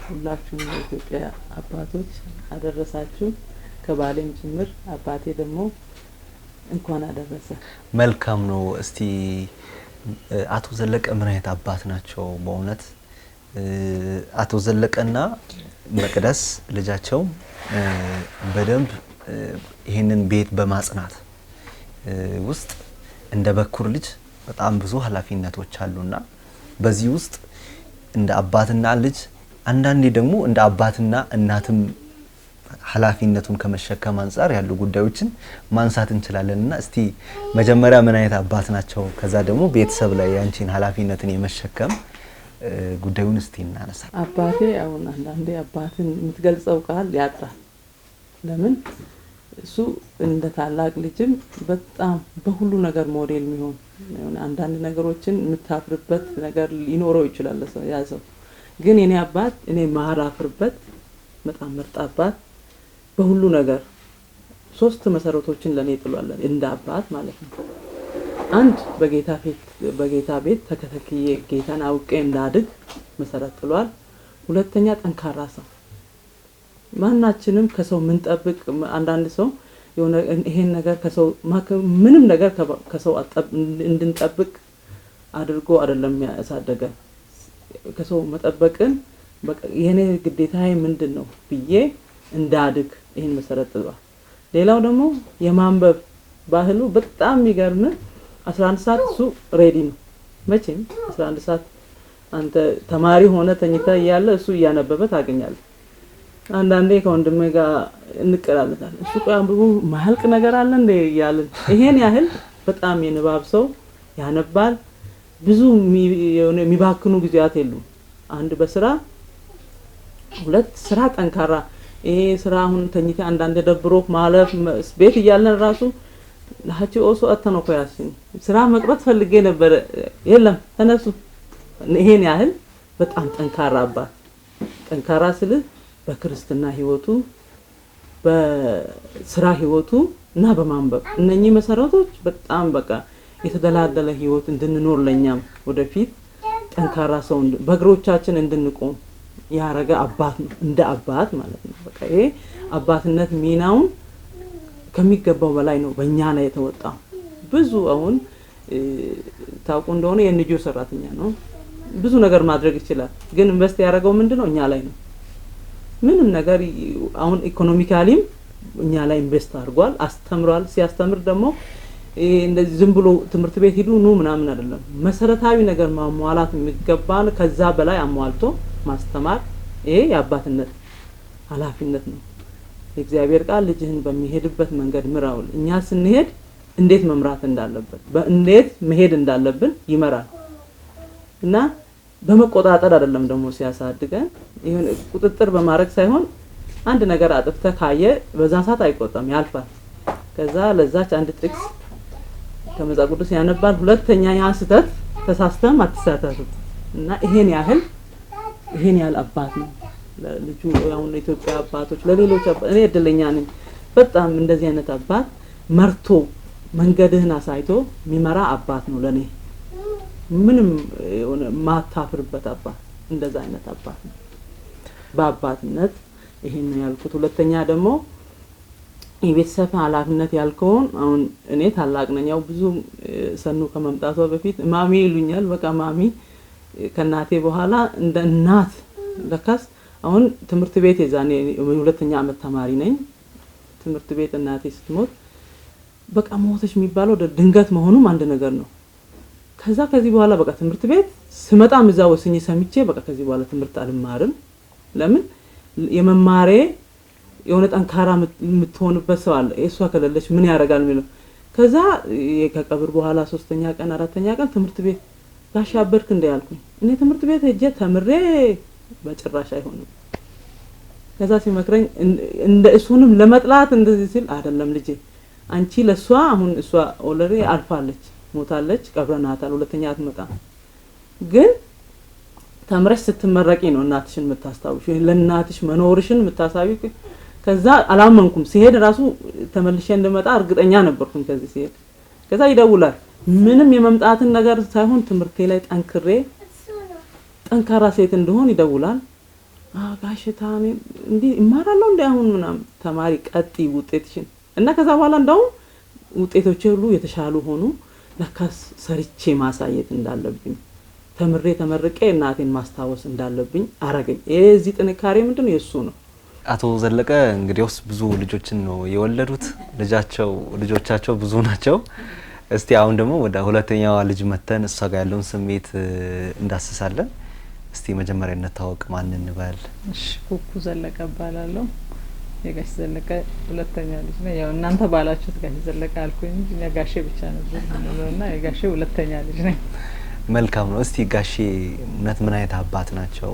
[SPEAKER 4] ሁላችሁም የኢትዮጵያ አባቶች አደረሳችሁ። ከባሌም ጭምር አባቴ ደግሞ እንኳን አደረሰ።
[SPEAKER 1] መልካም ነው። እስቲ አቶ ዘለቀ ምን አይነት አባት ናቸው? በእውነት አቶ ዘለቀና መቅደስ ልጃቸው በደንብ ይሄንን ቤት በማጽናት ውስጥ እንደ በኩር ልጅ በጣም ብዙ ኃላፊነቶች አሉና በዚህ ውስጥ እንደ አባትና ልጅ አንዳንዴ ደግሞ እንደ አባትና እናትም ኃላፊነቱን ከመሸከም አንፃር ያሉ ጉዳዮችን ማንሳት እንችላለንና እስቲ መጀመሪያ ምን አይነት አባት ናቸው? ከዛ ደግሞ ቤተሰብ ላይ ያንቺን ኃላፊነትን የመሸከም ጉዳዩን እስቲ እናነሳ።
[SPEAKER 4] አባቴ አሁን አንዳንዴ አባትን የምትገልጸው ቃል ያጥራል። ለምን እሱ እንደ ታላቅ ልጅም በጣም በሁሉ ነገር ሞዴል የሚሆን አንዳንድ ነገሮችን የምታፍርበት ነገር ሊኖረው ይችላል ያ ሰው። ግን የኔ አባት እኔ ማራፍርበት በጣም ምርጥ አባት በሁሉ ነገር ሶስት መሰረቶችን ለኔ ጥሏል እንደ አባት ማለት ነው። አንድ በጌታ ቤት ተከተክዬ ጌታን አውቄ እንዳድግ መሰረት ጥሏል። ሁለተኛ ጠንካራ ሰው ማናችንም ከሰው ምን ጠብቅ አንዳንድ ሰው የሆነ ይሄን ነገር ከሰው ምንም ነገር ከሰው እንድንጠብቅ አድርጎ አይደለም ያሳደገ። ከሰው መጠበቅን በቃ የኔ ግዴታዬ ምንድነው ብዬ እንዳድግ ይሄን መሰረት ጥሏል። ሌላው ደግሞ የማንበብ ባህሉ በጣም የሚገርም 11 ሰዓት እሱ ሬዲ ነው። መቼም 11 ሰዓት አንተ ተማሪ ሆነ ተኝታ ያለ እሱ እያነበበ ታገኛለህ። አንዳንዴ ከወንድሜ ጋር እንቀላለታለን። እሱ አንብቦ ማልቅ ነገር አለ እንደ ያለን ይሄን ያህል በጣም የንባብ ሰው ያነባል። ብዙ የሚባክኑ ጊዜያት የሉም። አንድ በስራ ሁለት ስራ ጠንካራ ይሄ ስራ አሁን ተኝታ አንዳንድ ደብሮ ማለፍ ቤት እያለን ራሱ ለሀቺ ኦሶ አተነው ያሲን ስራ መቅረት ፈልጌ ነበር የለም ተነሱ። ይሄን ያህል በጣም ጠንካራ አባት ጠንካራ ስለ በክርስትና ህይወቱ በስራ ህይወቱ እና በማንበብ እነኚህ መሰረቶች በጣም በቃ የተደላደለ ህይወት እንድንኖር ለኛም ወደፊት ጠንካራ ሰው በእግሮቻችን እንድንቆም ያረጋ አባት ነው እንደ አባት ማለት ነው። በቃ ይሄ አባትነት ሚናውን ከሚገባው በላይ ነው በእኛ ላይ የተወጣው። ብዙ አሁን ታውቁ እንደሆነ የንጆ ሰራተኛ ነው። ብዙ ነገር ማድረግ ይችላል። ግን ኢንቨስት ያደረገው ምንድነው እኛ ላይ ነው። ምንም ነገር አሁን ኢኮኖሚካሊም እኛ ላይ ኢንቨስት አድርጓል፣ አስተምሯል። ሲያስተምር ደግሞ እንደዚህ ዝም ብሎ ትምህርት ቤት ሂዱ ኑ ምናምን አይደለም። መሰረታዊ ነገር ማሟላት የሚገባን ከዛ በላይ አሟልቶ ማስተማር ይሄ የአባትነት ኃላፊነት ነው። የእግዚአብሔር ቃል ልጅህን በሚሄድበት መንገድ ምራው። እኛ ስንሄድ እንዴት መምራት እንዳለበት በእንዴት መሄድ እንዳለብን ይመራል እና በመቆጣጠር አይደለም ደግሞ ሲያሳድገን ይሄን ቁጥጥር በማድረግ ሳይሆን አንድ ነገር አጥፍተ ካየ በዛ ሰዓት አይቆጣም ያልፋል። ከዛ ለዛች አንድ ጥቅስ ከመጽሐፍ ቅዱስ ያነባል። ሁለተኛ ያ ስህተት ተሳስተም አትሳተቱ እና ይሄን ያህል አባት ነው ለልጁ። ያው ለኢትዮጵያ አባቶች ለሌሎች እኔ እድለኛ ነኝ በጣም እንደዚህ አይነት አባት መርቶ መንገድህን አሳይቶ የሚመራ አባት ነው ለኔ። ምንም ማታፍርበት አባት እንደዛ አይነት አባት ነው። በአባትነት ይሄን ያልኩት። ሁለተኛ ደግሞ የቤተሰብ ኃላፊነት ያልከውን አሁን እኔ ታላቅ ነኝ። ያው ብዙ ሰኑ ከመምጣቷ በፊት ማሚ ይሉኛል። በቃ ማሚ ከናቴ በኋላ እንደ እናት ለካስ አሁን ትምህርት ቤት የዛኔ ሁለተኛ አመት ተማሪ ነኝ። ትምህርት ቤት እናቴ ስትሞት በቃ ሞተች የሚባለው ድንገት መሆኑም አንድ ነገር ነው። ከዚህ በኋላ በቃ ትምህርት ቤት ስመጣም እዛ ወስኜ ሰምቼ በቃ ከዚህ በኋላ ትምህርት አልማርም። ለምን የመማሬ የሆነ ጠንካራ የምትሆንበት ሰው አለ። እሷ ከሌለች ምን ያደርጋል የሚለው። ከዛ ከቀብር በኋላ 3ኛ ቀን 4ኛ ቀን ትምህርት ቤት ጋሽ አበርክ እንዳልኩኝ እኔ ትምህርት ቤት ሄጄ ተምሬ በጭራሽ አይሆንም። ከዛ ሲመክረኝ እንደ እሱንም ለመጥላት እንደዚህ ሲል አይደለም ልጄ አንቺ ለሷ አሁን እሷ ኦልሬዲ አልፋለች ሞታለች ቀብረናታል። ሁለተኛ አትመጣም። ግን ተምረሽ ስትመረቂ ነው እናትሽን የምታስታውሽ ለእናትሽ መኖርሽን የምታሳቢው። ከዛ አላመንኩም። ሲሄድ ራሱ ተመልሼ እንደመጣ እርግጠኛ ነበርኩኝ። ከዚህ ሲሄድ ከዛ ይደውላል ምንም የመምጣትን ነገር ሳይሆን ትምህርቴ ላይ ጠንካራ ሴት እንደሆን ይደውላል። ጋሽ ታኔ እንዴ እማራለሁ እንዴ አሁን ምናምን ተማሪ ቀጥ ውጤትሽን እና ከዛ በኋላ እንደው ውጤቶቼ ሁሉ የተሻሉ ሆኑ። ለካስ ሰርቼ ማሳየት እንዳለብኝ ተመርቄ እናቴን ማስታወስ እንዳለብኝ አረገኝ። እዚህ ጥንካሬ ምንድነው የሱ ነው።
[SPEAKER 1] አቶ ዘለቀ እንግዲያውስ ብዙ ልጆችን ነው የወለዱት። ልጆቻቸው ብዙ ናቸው። እስቲ አሁን ደግሞ ወደ ሁለተኛዋ ልጅ መተን እሷ ጋር ያለውን ስሜት እንዳስሳለን። እስቲ መጀመሪያ እንታወቅ። ማን እንበል?
[SPEAKER 5] እሺ ኩኩ ዘለቀ እባላለሁ። የጋሽ ዘለቀ ሁለተኛ ልጅ ነኝ። ያው እናንተ ባላችሁት ጋሽ ዘለቀ አልኩኝ እንጂ ጋሼ ብቻ ነበር እና የጋሼ ሁለተኛ ልጅ ነኝ።
[SPEAKER 1] መልካም ነው። እስቲ ጋሼ እውነት ምን አይነት አባት ናቸው?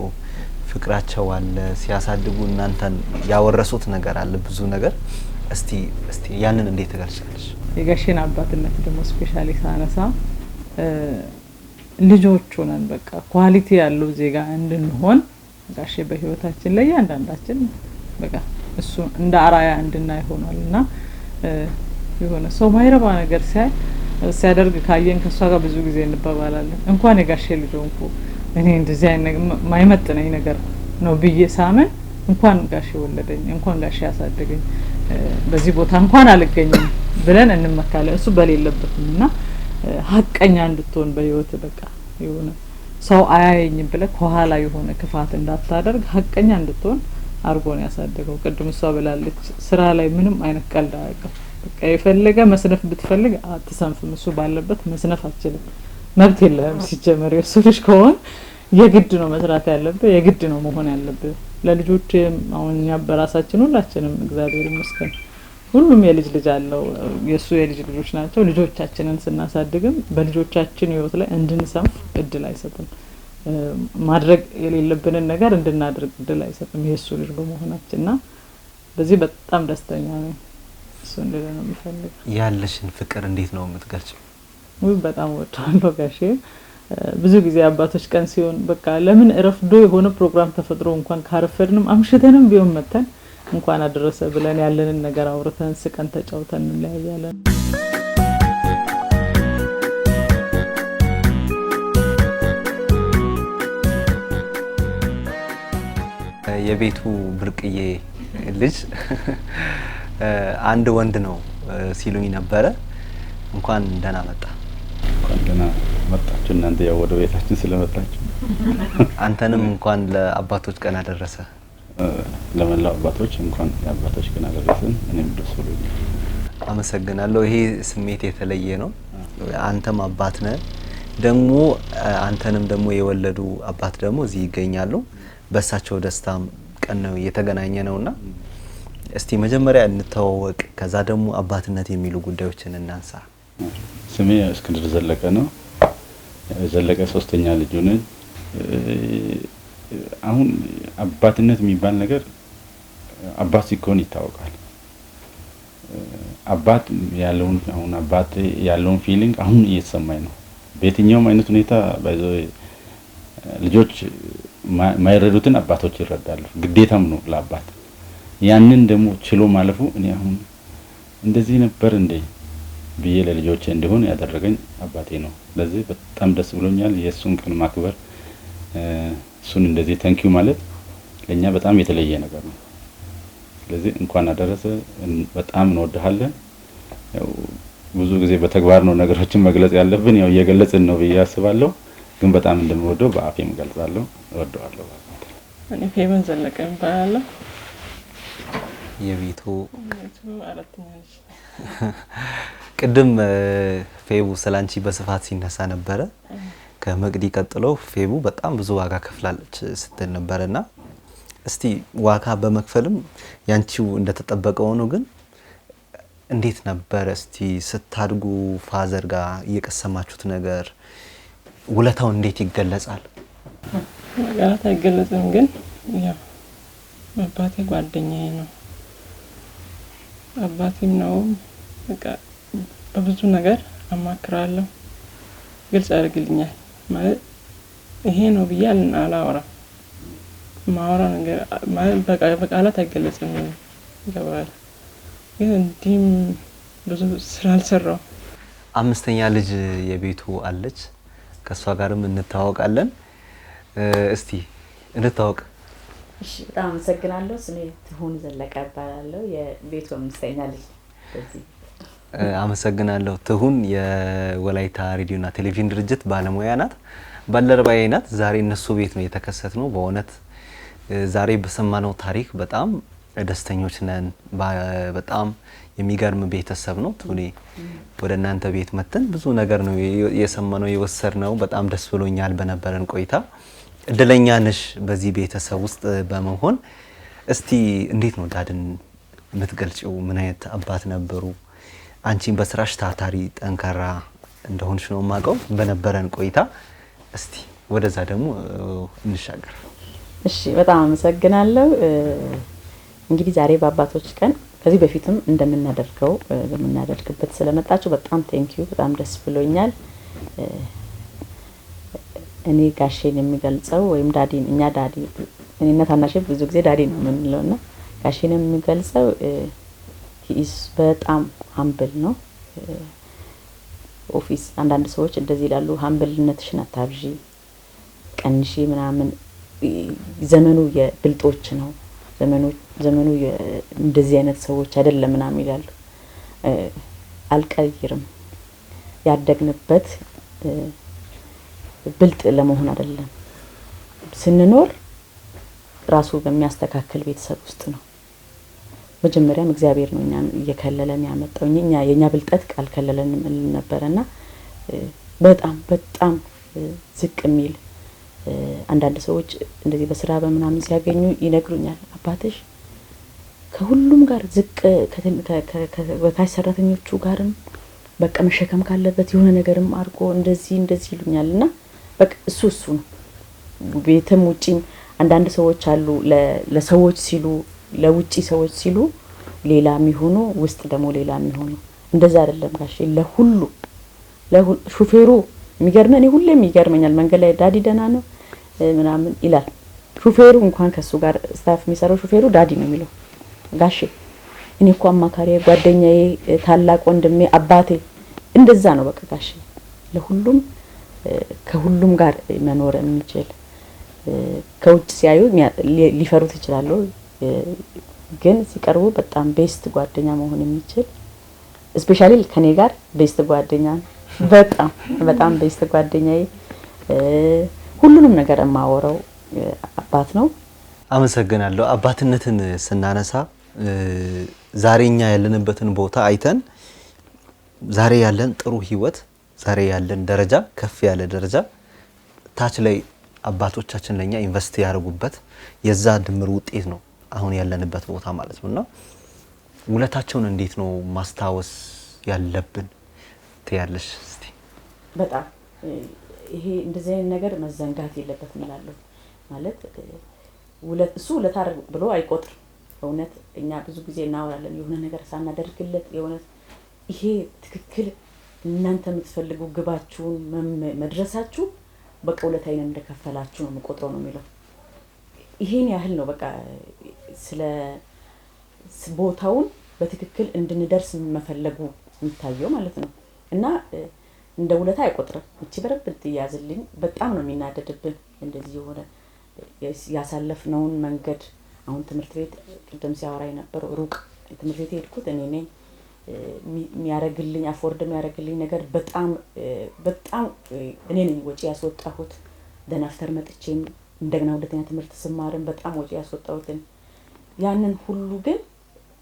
[SPEAKER 1] ፍቅራቸው አለ ሲያሳድጉ እናንተን ያወረሱት ነገር አለ ብዙ ነገር። እስቲ ያንን እንዴት ትገልጻለሽ?
[SPEAKER 5] የጋሼን አባትነት ደግሞ ስፔሻሊ ሳነሳ ልጆቹ ነን በቃ ኳሊቲ ያለው ዜጋ እንድንሆን ጋሼ በህይወታችን ላይ አንዳንዳችን በቃ እሱ እንደ አራያ እንድናይ ሆኗልና የሆነ ሰው ማይረባ ነገር ሲያደርግ ካየን ከሷ ጋር ብዙ ጊዜ እንባባላለን። እንኳን የጋሼ ልጅ ሆንኩ እኔ እንደዚህ አይነት ማይመጥነኝ ነገር ነው ብዬ ሳመን እንኳን ጋሼ ወለደኝ እንኳን ጋሼ ያሳደገኝ በዚህ ቦታ እንኳን አልገኝም ብለን እንመካለን። እሱ በሌለበትና ሀቀኛ እንድትሆን በህይወት በቃ የሆነ ሰው አያየኝም ብለህ ከኋላ የሆነ ክፋት እንዳታደርግ ሀቀኛ እንድትሆን አርጎ ነው ያሳደገው። ቅድም እሷ ብላለች ስራ ላይ ምንም አይነት ቀልድ አያውቅም። በቃ የፈለገ መስነፍ ብትፈልግ አትሰንፍም። እሱ ባለበት መስነፍ አትችልም። መብት የለህም ሲጀመር። የሱ ልጅ ከሆነ የግድ ነው መስራት ያለብህ፣ የግድ ነው መሆን ያለብህ። ለልጆች አሁን እኛ በራሳችን ሁላችንም እግዚአብሔር ይመስገን ሁሉም የልጅ አለው። የሱ የልጅ ልጆች ናቸው። ልጆቻችንን ስናሳድግም በልጆቻችን ህይወት ላይ እንድንሰንፍ እድል አይሰጥም። ማድረግ የሌለብንን ነገር እንድናደርግ እድል አይሰጥም የሱ ልጅ በመሆናችንና በዚህ በጣም ደስተኛ ነኝ። እሱ እንደሆነ ነው የሚፈልገው።
[SPEAKER 1] ያለሽን ፍቅር እንዴት ነው የምትገልጪው?
[SPEAKER 5] በጣም ወጣለሁ ጋሼ። ብዙ ጊዜ አባቶች ቀን ሲሆን በቃ ለምን ረፍዶ የሆነ ፕሮግራም ተፈጥሮ እንኳን ካረፈድንም አምሽተንም ቢሆን መተን እንኳን አደረሰ ብለን ያለንን ነገር አውርተን ስቀን ተጫውተን እንለያያለን።
[SPEAKER 1] የቤቱ ብርቅዬ ልጅ አንድ ወንድ ነው ሲሉኝ ነበረ። እንኳን ደህና መጣ።
[SPEAKER 6] እንኳን ደህና መጣችሁ እናንተ ያው ወደ ቤታችን ስለመጣችሁ።
[SPEAKER 1] አንተንም እንኳን ለአባቶች ቀን አደረሰ።
[SPEAKER 6] ለመላው አባቶች እንኳን የአባቶች ቀን አደረሰን። እኔም ደስ ብሎኛል።
[SPEAKER 1] አመሰግናለሁ። ይሄ ስሜት የተለየ ነው። አንተም አባት ነህ ደግሞ አንተንም ደግሞ የወለዱ አባት ደግሞ እዚህ ይገኛሉ። በእሳቸው ደስታም ቀን ነው የተገናኘ ነውና እስቲ መጀመሪያ እንተዋወቅ፣ ከዛ ደግሞ አባትነት የሚሉ ጉዳዮችን እናንሳ።
[SPEAKER 6] ስሜ እስክንድር ዘለቀ ነው። ዘለቀ ሶስተኛ ልጅ ነኝ። አሁን አባትነት የሚባል ነገር አባት ሲኮን ይታወቃል። አባት ያለውን አሁን አባት ያለውን ፊሊንግ አሁን እየተሰማኝ ነው። በየትኛውም አይነት ሁኔታ ልጆች ማይረዱትን አባቶች ይረዳሉ። ግዴታም ነው ለአባት። ያንን ደግሞ ችሎ ማለፉ እኔ አሁን እንደዚህ ነበር እንዴ ብዬ ለልጆቼ እንዲሆን ያደረገኝ አባቴ ነው። ስለዚህ በጣም ደስ ብሎኛል። የሱን ቀን ማክበር እሱን እንደዚህ ታንኪዩ ማለት ለኛ በጣም የተለየ ነገር ነው። ስለዚህ እንኳን አደረሰ። በጣም እንወድሃለን። ያው ብዙ ጊዜ በተግባር ነው ነገሮችን መግለጽ ያለብን፣ ያው እየገለጽን ነው ብዬ አስባለሁ። ግን በጣም እንደምወደው በአፌም ገልጻለሁ። እወደዋለሁ።
[SPEAKER 4] እኔ ፌቨን ዘለቀ እባላለሁ።
[SPEAKER 1] የቤቱ
[SPEAKER 4] አራተኛ ልጅ።
[SPEAKER 1] ቅድም ፌቡ ስላንቺ በስፋት ሲነሳ ነበረ። ከመቅዲ ቀጥሎ ፌቡ በጣም ብዙ ዋጋ ከፍላለች ስትል ነበርና እስቲ ዋጋ በመክፈልም ያንቺው እንደተጠበቀ ሆኖ ግን እንዴት ነበር? እስቲ ስታድጉ ፋዘር ጋር እየቀሰማችሁት ነገር ውለታው እንዴት ይገለጻል?
[SPEAKER 4] ነገራት አይገለጽም፣ ግን ያው አባቴ ጓደኛዬ ነው። አባቴም ነው። በቃ በብዙ ነገር አማክራለሁ፣ ግልጽ ያደርግልኛል። ማለት ይሄ ነው ብዬ አላወራም። ማወራ ነገር ማለት በቃላት አይገለጽም ይገባል። ግን እንዲህም ብዙ ስራ አልሰራው።
[SPEAKER 1] አምስተኛ ልጅ የቤቱ አለች። ከሷ ጋርም እንታወቃለን። እስቲ እንታወቅ።
[SPEAKER 7] እሺ፣ በጣም አመሰግናለሁ። ስሜ ትሁን ዘለቀ እባላለሁ። የቤቱ አምስተኛ ልጅ። በዚህ
[SPEAKER 1] አመሰግናለሁ። ትሁን የወላይታ ሬዲዮና ቴሌቪዥን ድርጅት ባለሙያ ናት፣ ባልደረባዬ ናት። ዛሬ እነሱ ቤት ነው የተከሰትነው። በእውነት ዛሬ በሰማነው ታሪክ በጣም ደስተኞች ነን። በጣም የሚገርም ቤተሰብ ነው። ቱኔ ወደ እናንተ ቤት መተን ብዙ ነገር ነው የሰማነው የወሰድነው። በጣም ደስ ብሎኛል በነበረን ቆይታ። እድለኛ ነሽ በዚህ ቤተሰብ ውስጥ በመሆን። እስቲ እንዴት ነው ዳድን የምትገልጪው? ምን አይነት አባት ነበሩ? አንቺን በስራሽ ታታሪ ጠንካራ እንደሆንሽ ነው የማውቀው በነበረን ቆይታ። እስቲ ወደዛ ደግሞ እንሻገር።
[SPEAKER 7] እሺ፣ በጣም አመሰግናለሁ። እንግዲህ ዛሬ በአባቶች ቀን ከዚህ በፊትም እንደምናደርገው በመናደርግበት ስለመጣችሁ በጣም ቴንኪዩ፣ በጣም ደስ ብሎኛል። እኔ ጋሼን የሚገልጸው ወይም ዳዲን እኛ ዳዲ እኔና ታናሼ ብዙ ጊዜ ዳዲ ነው የምንለውና ጋሼን የሚገልጸው ሂስ በጣም ሀምብል ነው። ኦፊስ አንዳንድ ሰዎች እንደዚህ ይላሉ፣ ሀምብልነትሽን አታብዢ፣ ቀንሺ ምናምን። ዘመኑ የብልጦች ነው፣ ዘመኑ እንደዚህ አይነት ሰዎች አይደለም ምናምን ይላሉ። አልቀይርም። ያደግንበት ብልጥ ለመሆን አይደለም። ስንኖር ራሱ በሚያስተካክል ቤተሰብ ውስጥ ነው። መጀመሪያም እግዚአብሔር ነው እኛን እየከለለን ያመጣው። የኛ ብልጠት ቃል ከለለን ነበርና በጣም በጣም ዝቅ የሚል አንዳንድ ሰዎች እንደዚህ በስራ በመናምን ሲያገኙ ይነግሩኛል፣ አባትሽ ከሁሉም ጋር ዝቅ ከታች ሰራተኞቹ ጋርም በቃ መሸከም ካለበት የሆነ ነገርም አድርጎ እንደዚህ ይሉኛልና በቃ እሱ ነው። ቤትም ውጪም አንዳንድ ሰዎች አሉ ለሰዎች ሲሉ ለውጪ ሰዎች ሲሉ ሌላ የሚሆኑ ውስጥ ደግሞ ሌላ የሚሆኑ። እንደዛ አይደለም ጋሼ። ለሁሉ ሹፌሩ የሚገርመኝ ሁሌም ይገርመኛል። መንገድ ላይ ዳዲ ደህና ነው ምናምን ይላል። ሹፌሩ እንኳን ከሱ ጋር ስታፍ የሚሰራው ሹፌሩ ዳዲ ነው የሚለው። ጋሼ እኔ እኮ አማካሪ፣ ጓደኛዬ፣ ታላቅ ወንድሜ፣ አባቴ እንደዛ ነው በቃ ጋሼ። ለሁሉም ከሁሉም ጋር መኖር የሚችል ከውጭ ሲያዩ ሊፈሩት ይችላሉ፣ ግን ሲቀርቡ በጣም ቤስት ጓደኛ መሆን የሚችል ስፔሻሊ ከኔ ጋር ቤስት ጓደኛ በጣም ቤስት ጓደኛዬ፣ ሁሉንም ነገር የማወራው አባት ነው።
[SPEAKER 1] አመሰግናለሁ። አባትነትን ስናነሳ ዛሬኛ ያለንበትን ቦታ አይተን ዛሬ ያለን ጥሩ ህይወት፣ ዛሬ ያለን ደረጃ፣ ከፍ ያለ ደረጃ ታች ላይ አባቶቻችን ለኛ ኢንቨስት ያደርጉበት የዛ ድምር ውጤት ነው አሁን ያለንበት ቦታ ማለት ነውና ውለታቸውን እንዴት ነው ማስታወስ ያለብን ትያለሽ? እስቲ
[SPEAKER 7] በጣም ይሄ እንደዚህ አይነት ነገር መዘንጋት የለበትም እላለሁ። ማለት እሱ ውለታ ብሎ አይቆጥር። በእውነት እኛ ብዙ ጊዜ እናወራለን የሆነ ነገር ሳናደርግለት የሆነ ይሄ ትክክል እናንተ የምትፈልጉ ግባችሁን መድረሳችሁ በቃ ውለታዬን እንደከፈላችሁ ነው የምቆጥረው ነው የሚለው። ይሄን ያህል ነው በቃ ስለ ቦታውን በትክክል እንድንደርስ መፈለጉ የሚታየው ማለት ነው። እና እንደ ውለታ አይቆጥርም። እቺ በረብ ትያዝልኝ በጣም ነው የሚናደድብን እንደዚህ የሆነ ያሳለፍነውን መንገድ። አሁን ትምህርት ቤት ቅድም ሲያወራይ ነበር ሩቅ ትምህርት ቤት ሄድኩት እኔ ነኝ የሚያረግልኝ አፎርድ የሚያረግልኝ ነገር በጣም እኔ ነኝ ወጪ ያስወጣሁት። ደናፍተር መጥቼም እንደገና ሁለተኛ ትምህርት ስማርም በጣም ወጪ ያስወጣሁትን ያንን ሁሉ ግን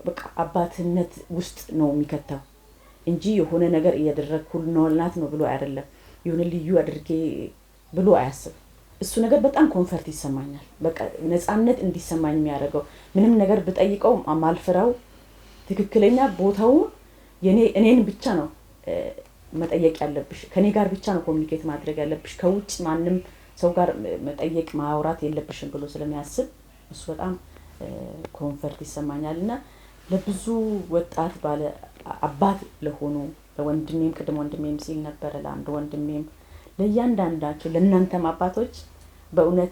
[SPEAKER 7] በቃ አባትነት ውስጥ ነው የሚከተው እንጂ የሆነ ነገር እያደረግኩ ነውላት ነው ብሎ አይደለም። የሆነ ልዩ አድርጌ ብሎ አያስብ። እሱ ነገር በጣም ኮንፈርት ይሰማኛል። በቃ ነፃነት እንዲሰማኝ የሚያደርገው ምንም ነገር ብጠይቀው ማልፈራው ትክክለኛ ቦታው እኔን ብቻ ነው መጠየቅ ያለብሽ፣ ከኔ ጋር ብቻ ነው ኮሙኒኬት ማድረግ ያለብሽ፣ ከውጭ ማንም ሰው ጋር መጠየቅ ማውራት የለብሽም ብሎ ስለሚያስብ እሱ በጣም ኮንፈርት ይሰማኛልና ለብዙ ወጣት ባለ አባት ለሆኑ ለወንድሜም ቅድም ወንድሜም ሲል ነበር ለአንድ ወንድሜም ለእያንዳንዳችሁ ለእናንተም አባቶች በእውነት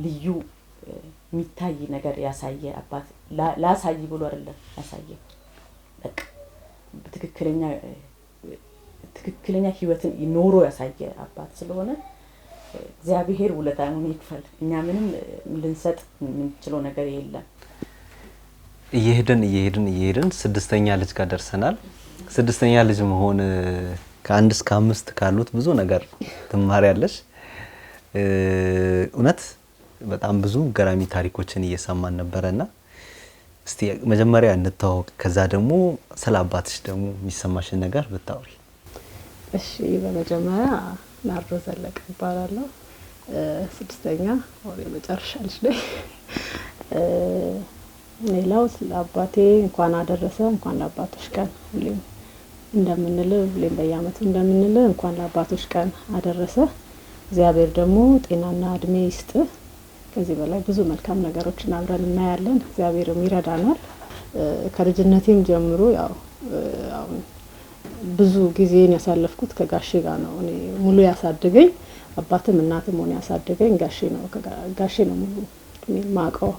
[SPEAKER 7] ልዩ የሚታይ ነገር ያሳየ አባት ላሳይ ብሎ አይደለም ያሳየ በቃ ትክክለኛ ህይወትን ኖሮ ያሳየ አባት ስለሆነ እግዚአብሔር ውለታውን ይክፈል። እኛ ምንም ልንሰጥ የምንችለው ነገር የለም። እየሄድን ስድስተኛ ልጅ ጋር ደርሰናል። ስድስተኛ ልጅ መሆን ከ1 እስከ 5 ካሉት ብዙ ነገር ትማሪያለሽ። እውነት በጣም ብዙ ገራሚ ታሪኮችን እየሰማን ነበርና እስቲ መጀመሪያ እንተዋወቅ፣ ከዛ ደግሞ ስለ አባትሽ ደግሞ የሚሰማሽን ነገር ብታውሪ።
[SPEAKER 3] እሺ፣ በመጀመሪያ ናርዶ ዘለቀ እባላለሁ። ስድስተኛ ወር የመጨረሻ ልጅ ነኝ። ሌላው ለአባቴ እንኳን አደረሰ፣ እንኳን ለአባቶች ቀን ሁሌም እንደምንለው ሁሌም በየዓመቱ እንደምንለው እንኳን ለአባቶች ቀን አደረሰ። እግዚአብሔር ደግሞ ጤናና እድሜ ይስጥ። ከዚህ በላይ ብዙ መልካም ነገሮችን አብረን እናያለን። እግዚአብሔርም ይረዳናል። ከልጅነቴም ጀምሮ ያው አሁን ብዙ ጊዜን ያሳለፍኩት ከጋሼ ጋር ነው። እኔ ሙሉ ያሳደገኝ አባትም እናትም ሆነ ያሳደገኝ ጋሼ ነው። ጋሼ ነው ሙሉ ማቀው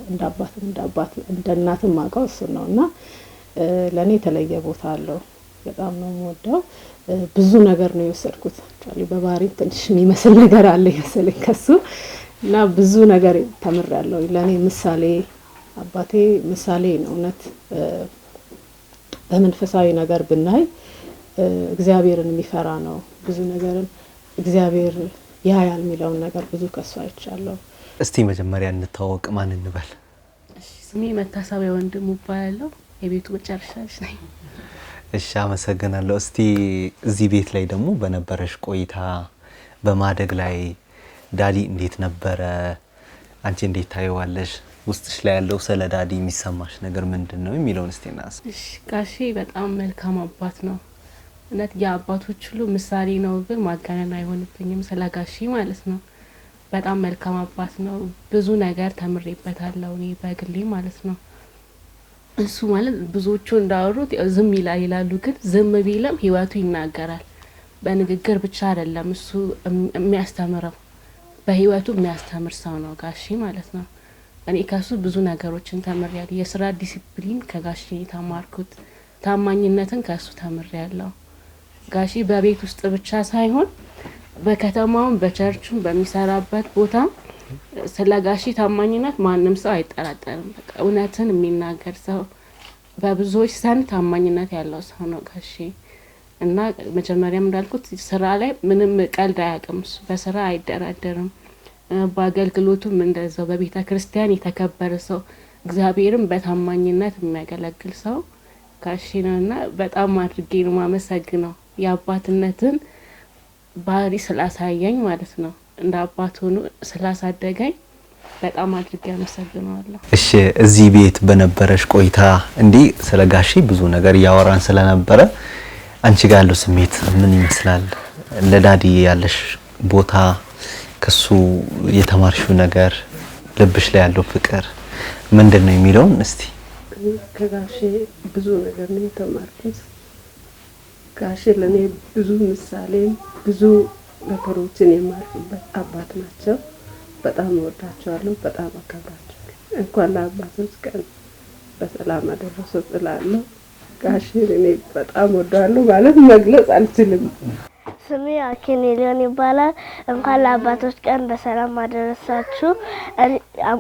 [SPEAKER 3] እንደ እናትም ማቀው እሱ ነውና ለኔ የተለየ ቦታ አለው። በጣም ነው የምወደው። ብዙ ነገር ነው የወሰድኩት። በባህሪ ትንሽ የሚመስል ነገር አለ ይመስለኝ ከሱ እና ብዙ ነገር ተምሬያለሁ። ለኔ ምሳሌ አባቴ ምሳሌ ነው። እውነት በመንፈሳዊ ነገር ብናይ እግዚአብሔርን የሚፈራ ነው። ብዙ ነገርን እግዚአብሔር ያያል የሚለውን ነገር ብዙ ከሱ አይቻለሁ።
[SPEAKER 1] እስቲ መጀመሪያ እንተዋወቅ፣ ማን እንበል?
[SPEAKER 8] እሺ፣ ስሜ መታሰቢያ ወንድሙ እባላለሁ። የቤቱ መጨረሻ ልጅ ነኝ።
[SPEAKER 1] እሺ፣ አመሰግናለሁ። እስቲ እዚህ ቤት ላይ ደግሞ በነበረሽ ቆይታ በማደግ ላይ ዳዲ እንዴት ነበረ? አንቺ እንዴት ታየዋለሽ? ውስጥሽ ላይ ያለው ስለ ዳዲ የሚሰማሽ ነገር ምንድነው የሚለውን እስቲ እናስ።
[SPEAKER 8] እሺ፣ ጋሼ በጣም መልካም አባት ነው። እውነት የአባቶች ሁሉ ምሳሌ ነው፣ ግን ማጋነን አይሆንብኝም ስለ ጋሼ ማለት ነው። በጣም መልካም አባት ነው። ብዙ ነገር ተምሬበታለሁ እኔ በግሌ ማለት ነው። እሱ ማለት ብዙዎቹ እንዳወሩት ዝም ይላሉ፣ ግን ዝም ቢልም ህይወቱ ይናገራል። በንግግር ብቻ አይደለም እሱ የሚያስተምረው፣ በህይወቱ የሚያስተምር ሰው ነው ጋሼ ማለት ነው። እኔ ከሱ ብዙ ነገሮችን ተምሬያለሁ። የስራ ዲሲፕሊን ከጋሼ ተማርኩት፣ ታማኝነትን ከሱ ተምሬያለሁ። ጋሼ በቤት ውስጥ ብቻ ሳይሆን በከተማውም በቸርቹም በሚሰራበት ቦታ ስለ ጋሼ ታማኝነት ማንም ሰው አይጠራጠርም። በቃ እውነትን የሚናገር ሰው፣ በብዙዎች ዘንድ ታማኝነት ያለው ሰው ነው ጋሼ። እና መጀመሪያም እንዳልኩት ስራ ላይ ምንም ቀልድ አያውቅም። በስራ አይደራደርም። በአገልግሎቱም እንደዛው በቤተ ክርስቲያን የተከበረ ሰው፣ እግዚአብሔርም በታማኝነት የሚያገለግል ሰው ጋሼ ነውና በጣም አድርጌ ነው ማመሰግነው የአባትነትን ባህሪ ስላሳየኝ ማለት ነው። እንደ አባት ሆኖ ስላሳደገኝ በጣም አድርጌ አመሰግናለሁ።
[SPEAKER 1] እሺ እዚህ ቤት በነበረሽ ቆይታ እንዲህ ስለ ጋሼ ብዙ ነገር ያወራን ስለነበረ አንቺ ጋር ያለው ስሜት ምን ይመስላል? ለዳዲ ያለሽ ቦታ ከሱ የተማርሽው ነገር ልብሽ ላይ ያለው ፍቅር ምንድነው የሚለውን እስቲ።
[SPEAKER 3] ከጋሼ ብዙ ነገር ነው የተማርኩት። ጋሼ ለኔ ብዙ ምሳሌ ብዙ ነገሮችን የማርኩበት አባት ናቸው። በጣም ወዳቸዋለሁ፣ በጣም አከብራቸዋለሁ። እንኳን ለአባቶች ቀን በሰላም አደረሰው እላለሁ። ጋሼ እኔ በጣም ወዳለሁ ማለት መግለጽ አልችልም።
[SPEAKER 9] ስሜ አኪን ኤሊዮን ይባላል። እንኳን ለአባቶች ቀን በሰላም አደረሳችሁ።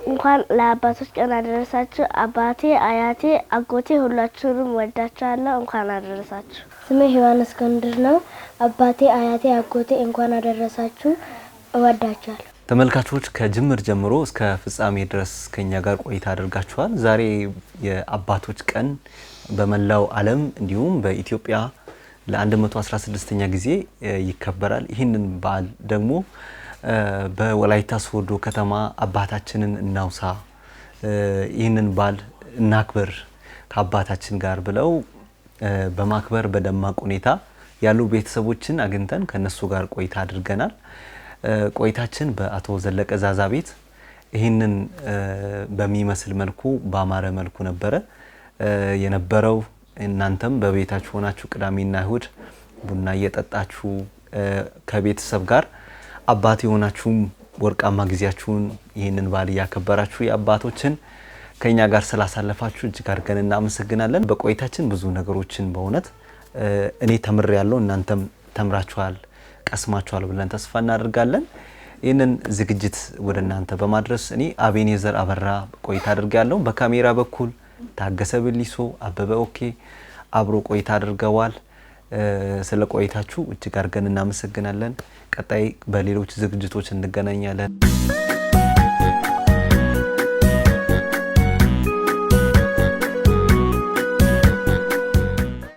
[SPEAKER 9] እንኳን ለአባቶች ቀን አደረሳችሁ። አባቴ፣ አያቴ፣ አጎቴ ሁላችሁንም ወዳችኋለሁ። እንኳን አደረሳችሁ።
[SPEAKER 10] ስሜ ሔዋን እስክንድር ነው። አባቴ፣ አያቴ፣ አጎቴ እንኳን አደረሳችሁ። እወዳችኋለሁ።
[SPEAKER 1] ተመልካቾች ከጅምር ጀምሮ እስከ ፍጻሜ ድረስ ከኛ ጋር ቆይታ አድርጋችኋል። ዛሬ የአባቶች ቀን በመላው ዓለም እንዲሁም በኢትዮጵያ ለ116ኛ ጊዜ ይከበራል። ይህንን በዓል ደግሞ በወላይታ ሶዶ ከተማ አባታችንን እናውሳ፣ ይህንን በዓል እናክብር ከአባታችን ጋር ብለው በማክበር በደማቅ ሁኔታ ያሉ ቤተሰቦችን አግኝተን ከነሱ ጋር ቆይታ አድርገናል። ቆይታችን በአቶ ዘለቀ ዛዛ ቤት ይህንን በሚመስል መልኩ ባማረ መልኩ ነበረ የነበረው። እናንተም በቤታችሁ ሆናችሁ ቅዳሜና እሁድ ቡና እየጠጣችሁ ከቤተሰብ ጋር አባት የሆናችሁም ወርቃማ ጊዜያችሁን ይህንን በዓል እያከበራችሁ የአባቶችን ከኛ ጋር ስላሳለፋችሁ እጅግ አድርገን እናመሰግናለን። በቆይታችን ብዙ ነገሮችን በእውነት እኔ ተምሬያለሁ፣ እናንተም ተምራችኋል፣ ቀስማችኋል ብለን ተስፋ እናደርጋለን። ይህንን ዝግጅት ወደ እናንተ በማድረስ እኔ አቤኔዘር አበራ ቆይታ አድርጋለሁ። በካሜራ በኩል ታገሰ ብሊሶ፣ አበበ ኦኬ አብሮ ቆይታ አድርገዋል። ስለ ቆይታችሁ እጅግ አድርገን እናመሰግናለን። ቀጣይ በሌሎች ዝግጅቶች እንገናኛለን።